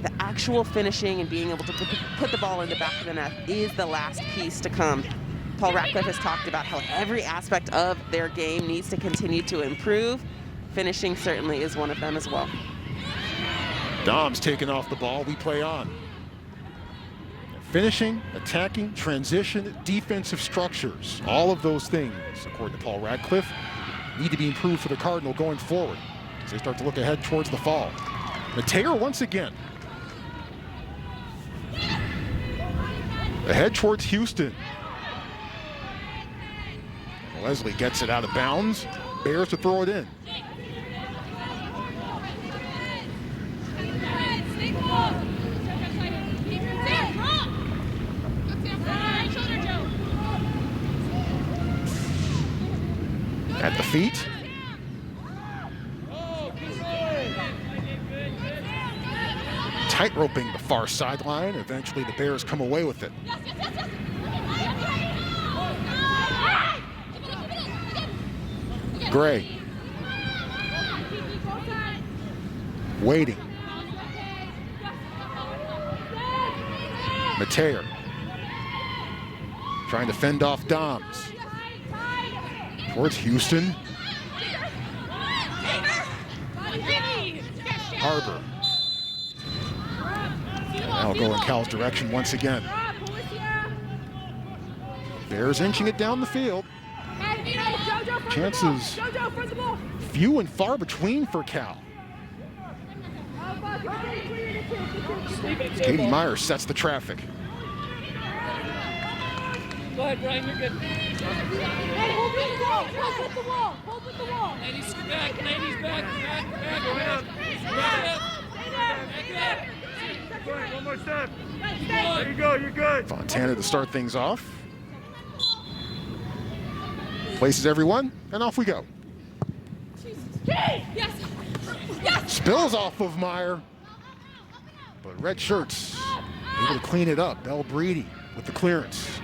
the actual finishing and being able to put the ball in the back of the net is the last piece to come. Paul Ratcliffe has talked about how every aspect of their game needs to continue to improve. Finishing certainly is one of them as well. Dom's taking off the ball, we play on. Finishing, attacking, transition, defensive structures. All of those things, according to Paul Ratcliffe, need to be improved for the Cardinal going forward as they start to look ahead towards the fall. Mateer once again. Ahead towards Houston. Leslie gets it out of bounds. Bears to throw it in. At the feet. tightroping the far sideline. Eventually, the Bears come away with it. Gray. Waiting. Mateer. Trying to fend off Doms. Towards Houston. Harbor. Now going Cal's direction once again. Bears inching it down the field. Chances few and far between for Cal. Katie Myers sets the traffic. Go ahead, Brian, you're good. Hey, hold with the wall. Hold with the wall. Hold with the wall. Ladies back, ladies back. One more step. There you go, you're good. Fontana to start things off. Places everyone, and off we go. Yes. Yes. Spills off of Meyer. But red shirts able to clean it up. Bell Breedy with the clearance.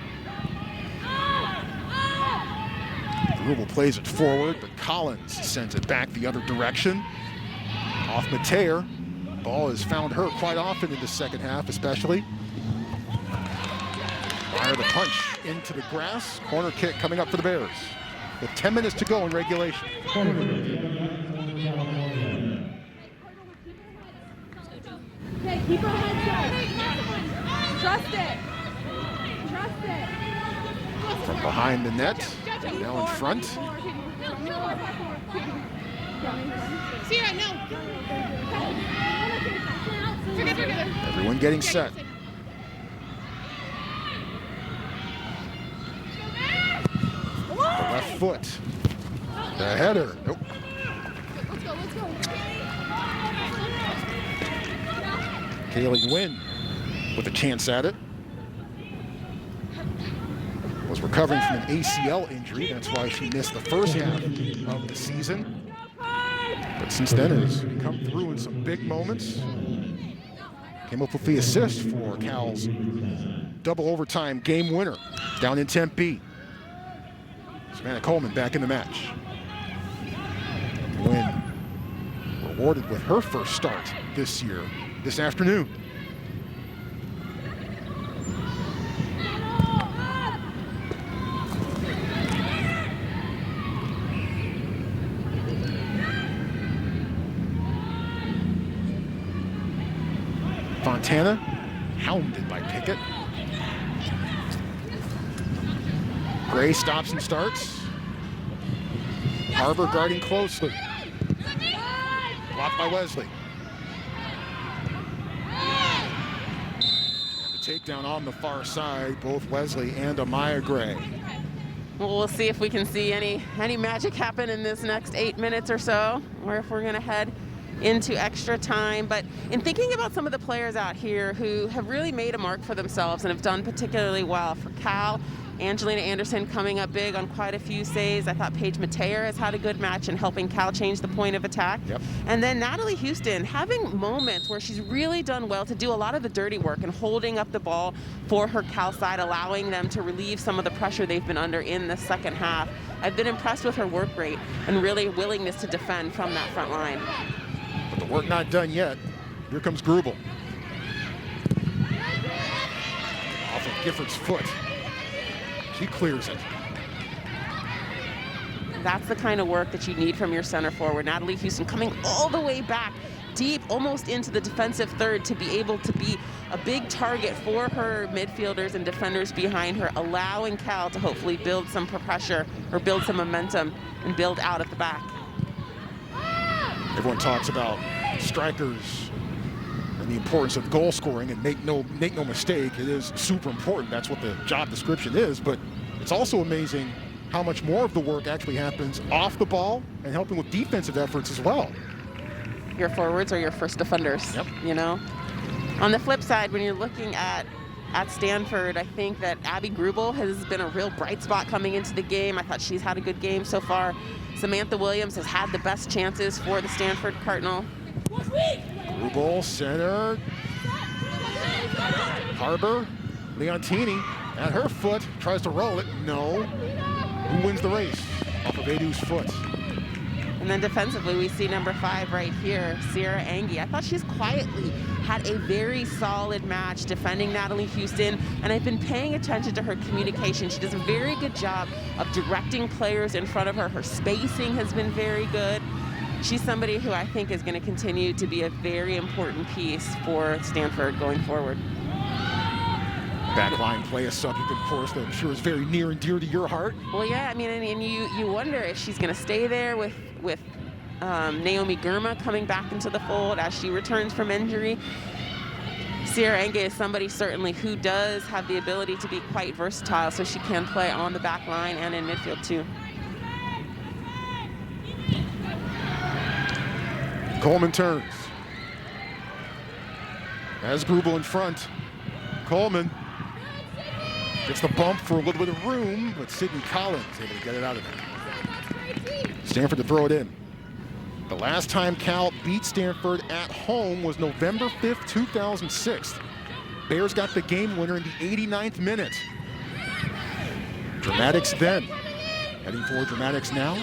Grubel plays it forward, but Collins sends it back the other direction. Off Mateer. Ball has found her quite often in the second half, especially. Fire the punch into the grass. Corner kick coming up for the Bears with 10 minutes to go in regulation. Okay, keep her head up. Trust it. Trust it. From behind the net, now in front. Sierra, no. Everyone getting set. The left foot. The header. Nope. Let's go. Kaylee Nguyen with a chance at it. Was recovering from an ACL injury. That's why she missed the first half of the season. But since then has come through in some big moments. Came up with the assist for Cal's double overtime game winner down in Tempe. Savannah Coleman back in the match. Nguyen rewarded with her first start this year, this afternoon. Fontana, hounded by Pickett. Gray stops and starts. Harbor guarding closely. Blocked by Wesley. And the takedown on the far side, both Wesley and Amaya Gray. Well, we'll see if we can see any magic happen in this next 8 minutes or so, or if we're gonna head into extra time. But in thinking about some of the players out here who have really made a mark for themselves and have done particularly well for Cal, Angelina Anderson coming up big on quite a few saves. I thought Paige Mateer has had a good match in helping Cal change the point of attack. Yep. And then Natalie Houston having moments where she's really done well to do a lot of the dirty work and holding up the ball for her Cal side, allowing them to relieve some of the pressure they've been under in the second half. I've been impressed with her work rate and really willingness to defend from that front line. But the work not done yet. Here comes Grubel. Off of Gifford's foot. She clears it. That's the kind of work that you need from your center forward. Natalie Houston coming all the way back deep, almost into the defensive third, to be able to be a big target for her midfielders and defenders behind her, allowing Cal to hopefully build some pressure or build some momentum and build out at the back. Everyone talks about strikers and the importance of goal scoring, and make no mistake, it is super important. That's what the job description is, but it's also amazing how much more of the work actually happens off the ball and helping with defensive efforts as well. Your forwards are your first defenders. Yep. You know? On the flip side, when you're looking at Stanford, I think that Abby Grubel has been a real bright spot coming into the game. I thought she's had a good game so far. Samantha Williams has had the best chances for the Stanford Cardinal. Grubel, center. Harbor, Leontini at her foot, tries to roll it. No. Who wins the race? Off of Edu's foot. And then defensively, we see number 5 right here, Sierra Angie. I thought she's quietly had a very solid match defending Natalie Houston, and I've been paying attention to her communication. She does a very good job of directing players in front of her. Her spacing has been very good. She's somebody who I think is going to continue to be a very important piece for Stanford going forward. Backline play, a subject, of course, that I'm sure is very near and dear to your heart. Well, yeah, I mean, and you wonder if she's going to stay there with Naomi Girma coming back into the fold as she returns from injury. Sierra Enge is somebody certainly who does have the ability to be quite versatile, so she can play on the back line and in midfield too. Coleman turns. As Grubel in front. Coleman gets the bump for a little bit of room, but Sydney Collins able to get it out of there. Stanford to throw it in. The last time Cal beat Stanford at home was November 5th, 2006. Bears got the game winner in the 89th minute. Dramatics then. Heading for dramatics now.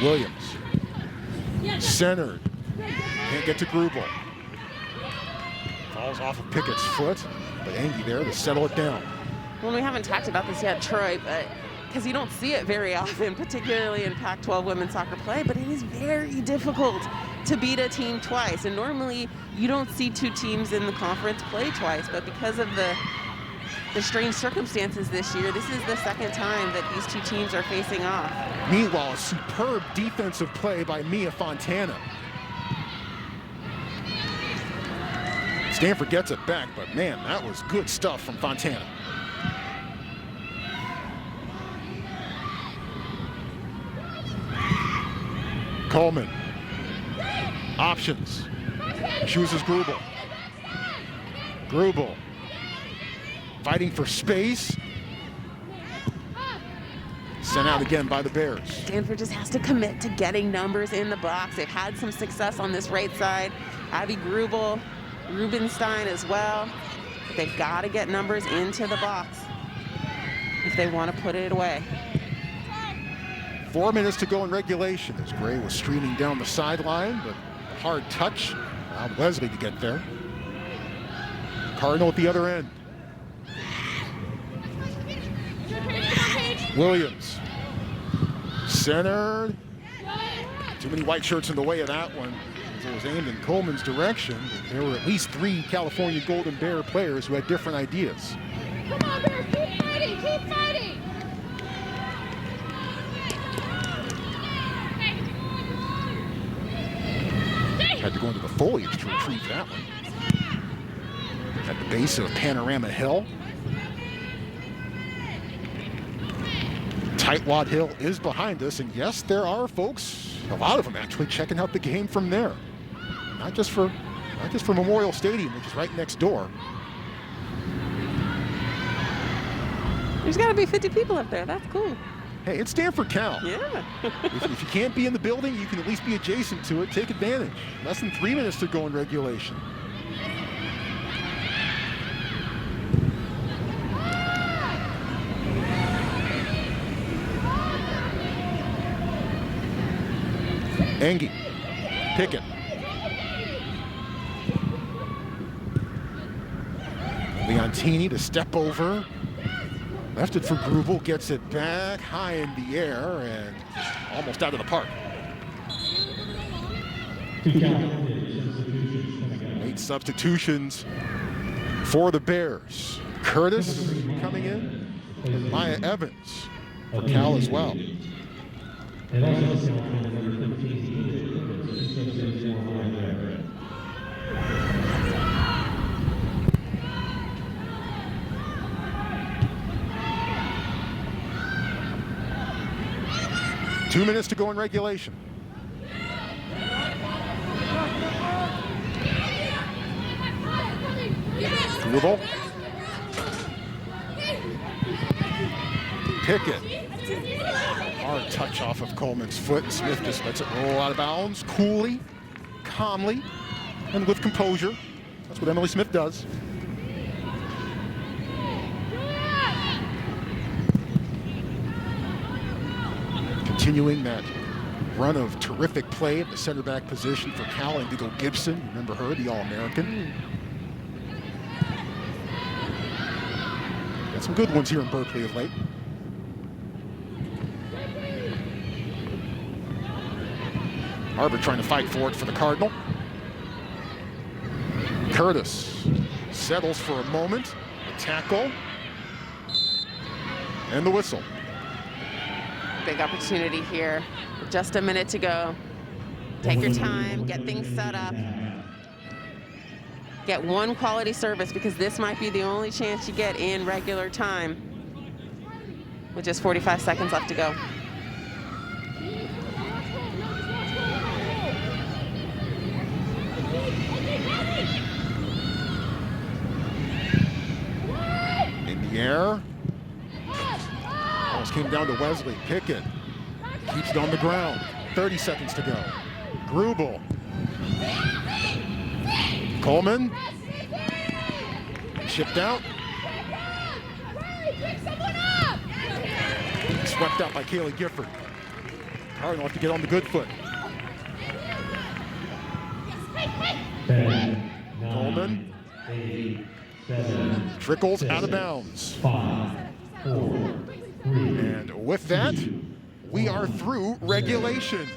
Williams. Centered. Can't get to Grubel. Falls off of Pickett's foot, but Angie there to settle it down. Well, we haven't talked about this yet, Troy, but because you don't see it very often, particularly in Pac-12 women's soccer play, but it is very difficult to beat a team twice. And normally you don't see two teams in the conference play twice, but because of the strange circumstances this year, this is the second time that these two teams are facing off. Meanwhile, a superb defensive play by Mia Fontana. Stanford gets it back, but man, that was good stuff from Fontana. Coleman. Options. Chooses Grubel. Grubel. Fighting for space. Sent out again by the Bears. Stanford just has to commit to getting numbers in the box. They've had some success on this right side. Abby Grubel, Rubenstein as well. But they've got to get numbers into the box if they want to put it away. 4 minutes to go in regulation as Gray was streaming down the sideline, but a hard touch allowed Wesley to get there. Cardinal at the other end. Williams. Centered. Too many white shirts in the way of that one. It was aimed in Coleman's direction. There were at least 3 California Golden Bear players who had different ideas. Come on, Bears, keep fighting, keep fighting! Had to go into the foliage to retrieve that one. At the base of Panorama Hill. Tightwad Hill is behind us, and yes, there are folks, a lot of them actually, checking out the game from there. Not just for Memorial Stadium, which is right next door. There's got to be 50 people up there. That's cool. Hey, it's Stanford Cal. Yeah. if you can't be in the building, you can at least be adjacent to it. Take advantage. Less than 3 minutes to go in regulation. Engie. Pickett. Leontini to step over. Left it for Grubel, gets it back high in the air and almost out of the park. Late substitutions for the Bears. Curtis coming in, and Maya Evans for Cal as well. And also number 15, 2 minutes to go in regulation. Grubel. Pickett. Hard touch off of Coleman's foot. Smith just lets it roll out of bounds. Coolly, calmly, and with composure. That's what Emily Smith does. continuing that run of terrific play at the center back position for Cal. Indigo Gibson, remember her, the All-American. Got some good ones here in Berkeley of late. Harvard trying to fight for it for the Cardinal. Curtis settles for a moment. A tackle. And the whistle. Big opportunity here. Just a minute to go. Take your time, get things set up. Get one quality service, because this might be the only chance you get in regular time. With just 45 seconds left to go. In the air. Almost came down to Wesley. Pickett keeps it on the ground. 30 seconds to go. Grubel. Coleman. Shipped out. Swept out by Kaylee Gifford. Cardinal have to get on the good foot. 10, 9, Coleman 8, 7, trickles out of bounds. 5, 4, 3. And with that, we are through regulation.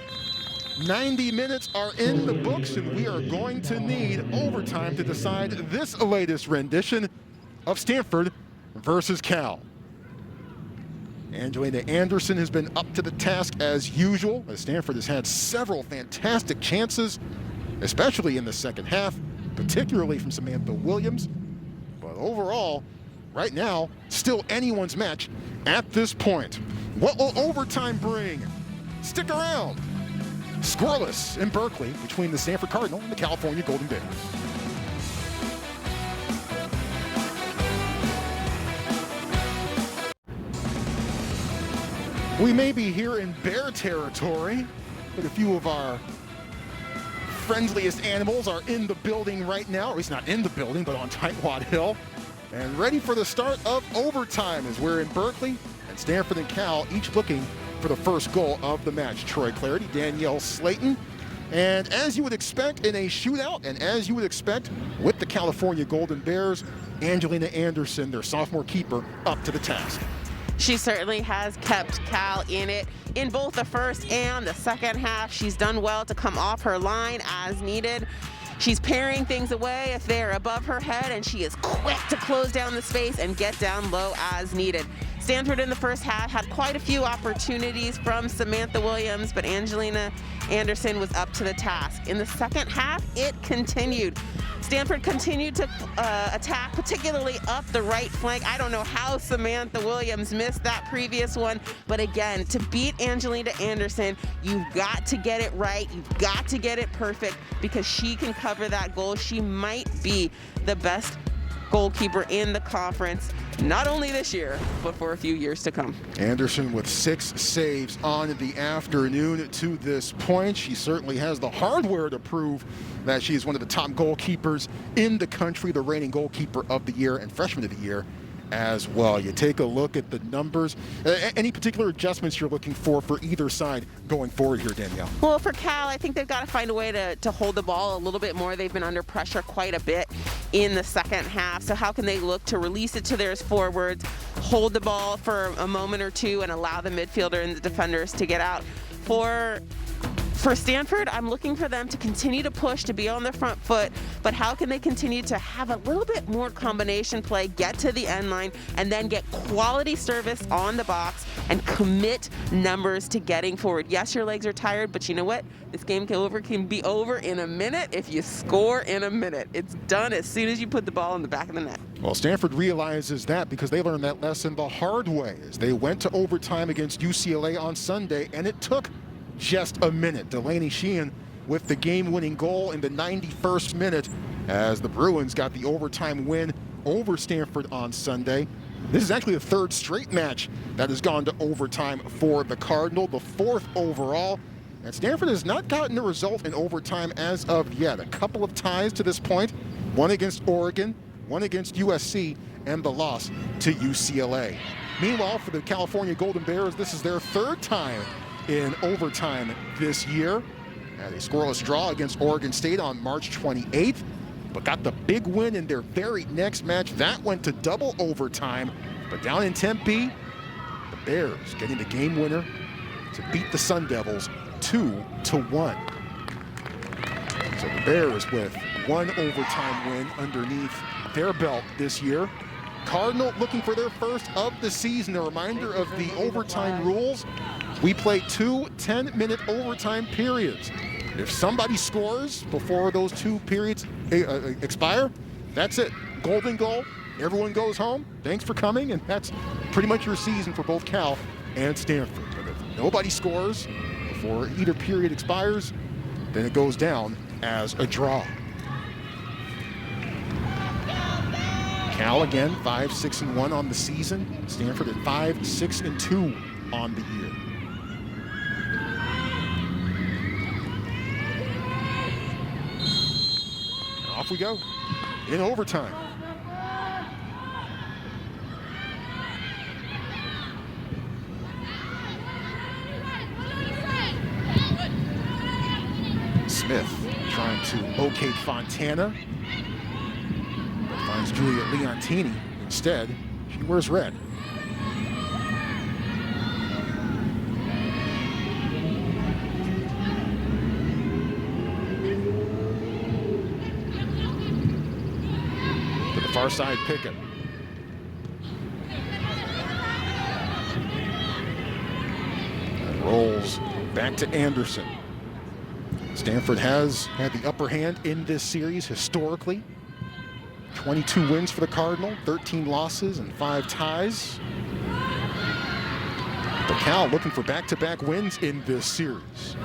90 minutes are in the books, and we are going to need overtime to decide this latest rendition of Stanford versus Cal. Angelina Anderson has been up to the task as usual, as Stanford has had several fantastic chances, especially in the second half, particularly from Samantha Williams. But overall, right now, still anyone's match at this point. What will overtime bring? Stick around. Scoreless in Berkeley between the Stanford Cardinal and the California Golden Bears. We may be here in bear territory, but a few of our friendliest animals are in the building right now, or at least not in the building, but on Tightwad Hill, and ready for the start of overtime as we're in Berkeley, and Stanford and Cal each looking for the first goal of the match. Troy Clarity, Danielle Slayton, and as you would expect in a shootout, and as you would expect with the California Golden Bears, Angelina Anderson, their sophomore keeper, up to the task. She certainly has kept Cal in it in both the first and the second half. She's done well to come off her line as needed. She's paring things away if they're above her head, and she is quick to close down the space and get down low as needed. Stanford in the first half had quite a few opportunities from Samantha Williams, but Angelina Anderson was up to the task. In the second half, it continued. Stanford continued to attack, particularly up the right flank. I don't know how Samantha Williams missed that previous one, but again, to beat Angelina Anderson, you've got to get it right. You've got to get it perfect, because she can cover that goal. She might be the best goalkeeper in the conference, not only this year, but for a few years to come. Anderson with 6 saves on the afternoon to this point. She certainly has the hardware to prove that she is one of the top goalkeepers in the country, the reigning goalkeeper of the year and freshman of the year as well. You take a look at the numbers. Any particular adjustments you're looking for either side going forward here, Danielle? Well, for Cal, I think they've got to find a way to hold the ball a little bit more. They've been under pressure quite a bit in the second half. So how can they look to release it to their forwards, hold the ball for a moment or two, and allow the midfielder and the defenders to get out? For Stanford, I'm looking for them to continue to push, to be on the front foot, but how can they continue to have a little bit more combination play, get to the end line, and then get quality service on the box and commit numbers to getting forward? Yes, your legs are tired, but you know what? This game can be over in a minute if you score in a minute. It's done as soon as you put the ball in the back of the net. Well, Stanford realizes that because they learned that lesson the hard way as they went to overtime against UCLA on Sunday, and it took just a minute. Delaney Sheehan with the game-winning goal in the 91st minute as the Bruins got the overtime win over Stanford on Sunday. This is actually the 3rd straight match that has gone to overtime for the Cardinal, the 4th overall. And Stanford has not gotten a result in overtime as of yet. A couple of ties to this point, one against Oregon, one against USC, and the loss to UCLA. Meanwhile, for the California Golden Bears, this is their 3rd time in overtime this year. Had a scoreless draw against Oregon State on March 28th, but got the big win in their very next match. That went to double overtime, but down in Tempe, the Bears getting the game winner to beat the Sun Devils 2-1. So the Bears with one overtime win underneath their belt this year. Cardinal looking for their first of the season. A reminder of the overtime rules. We play 2 10-minute overtime periods. If somebody scores before those 2 periods expire, that's it. Golden goal. Everyone goes home. Thanks for coming, and that's pretty much your season for both Cal and Stanford. But if nobody scores before either period expires, then it goes down as a draw. Cal again 5-6-1 on the season. Stanford at 5-6-2 on the year. And off we go in overtime. Smith trying to locate Fontana. Finds Juliet Leontini. Instead, she wears red. To the far side, Pickett. And rolls back to Anderson. Stanford has had the upper hand in this series historically. 22 wins for the Cardinal, 13 losses and 5 ties. But Cal looking for back-to-back wins in this series.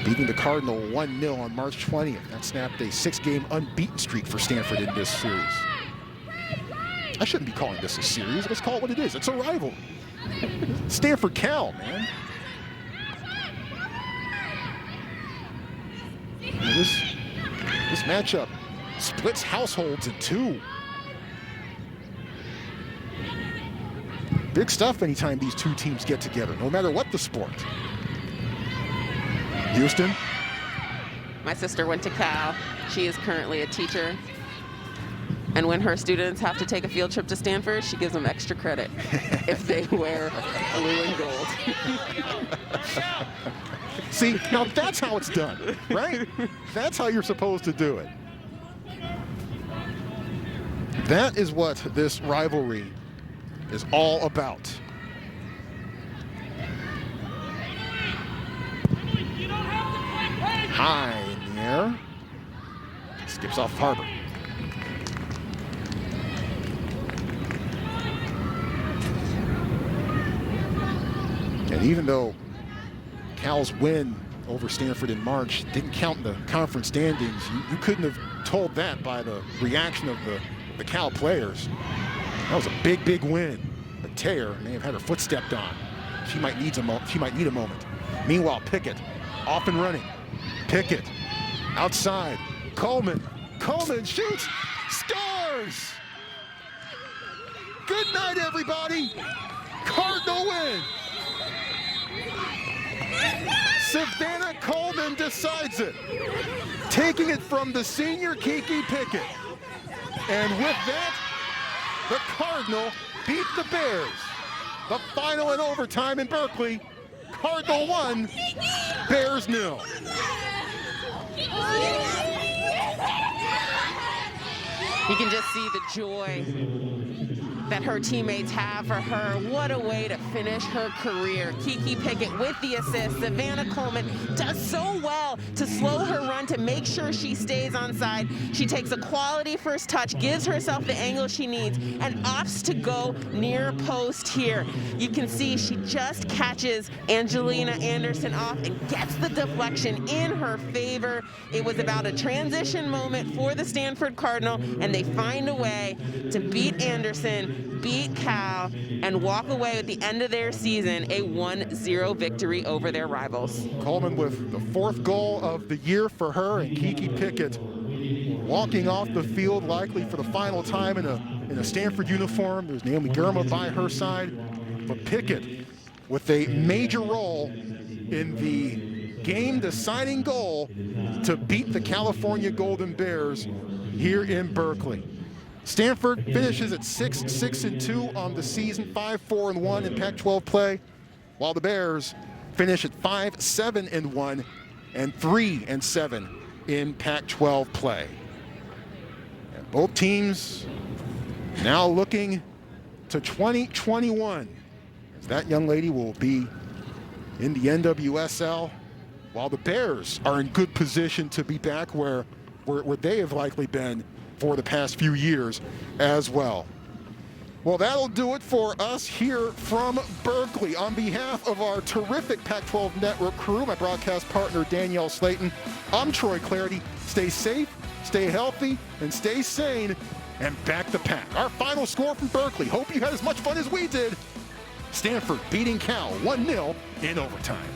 Beating the Cardinal 1-0 on March 20th. That snapped a 6-game unbeaten streak for Stanford in this series. I shouldn't be calling this a series. Let's call it what it is. It's a rivalry. Stanford-Cal, man. And this matchup splits households in 2. Big stuff anytime these 2 teams get together, no matter what the sport. Houston. My sister went to Cal. She is currently a teacher. And when her students have to take a field trip to Stanford, she gives them extra credit if they wear blue and gold. See, now that's how it's done, right? That's how you're supposed to do it. That is what this rivalry is all about. High in the air. Skips off Harbor. And even though Cal's win over Stanford in March didn't count in the conference standings, you couldn't have told that by the reaction of the Cal players. That was a big, big win. But Taylor may have had her foot stepped on. She might need a moment. Meanwhile, Pickett off and running. Pickett outside. Coleman shoots, scores! Good night, everybody. Cardinal win. Savannah Coleman decides it, taking it from the senior Kiki Pickett. And with that, the Cardinal beat the Bears. The final in overtime in Berkeley. Cardinal 1, Bears 0. You can just see the joy that her teammates have for her. What a way to finish her career. Kiki Pickett with the assist. Savannah Coleman does so well to slow her run to make sure she stays on side. She takes a quality first touch, gives herself the angle she needs, and opts to go near post here. You can see she just catches Angelina Anderson off and gets the deflection in her favor. It was about a transition moment for the Stanford Cardinal, and they find a way to beat Anderson, beat Cal, and walk away at the end of their season a 1-0 victory over their rivals. Coleman with the 4th goal of the year for her, and Kiki Pickett walking off the field likely for the final time in a Stanford uniform. There's Naomi Germa by her side, but Pickett with a major role in the game-deciding goal to beat the California Golden Bears here in Berkeley. Stanford finishes at 6-6-2 on the season, 5-4-1 in Pac-12 play, while the Bears finish at 5-7-1 and 3-7 in Pac-12 play. And both teams now looking to 2021, as that young lady will be in the NWSL, while the Bears are in good position to be back where they have likely been for the past few years as well. Well, that'll do it for us here from Berkeley. On behalf of our terrific Pac-12 Network crew, my broadcast partner Danielle Slayton, I'm Troy Clarity. Stay safe, stay healthy, and stay sane, and back the Pack. Our final score from Berkeley. Hope you had as much fun as we did. Stanford beating Cal 1-0 in overtime.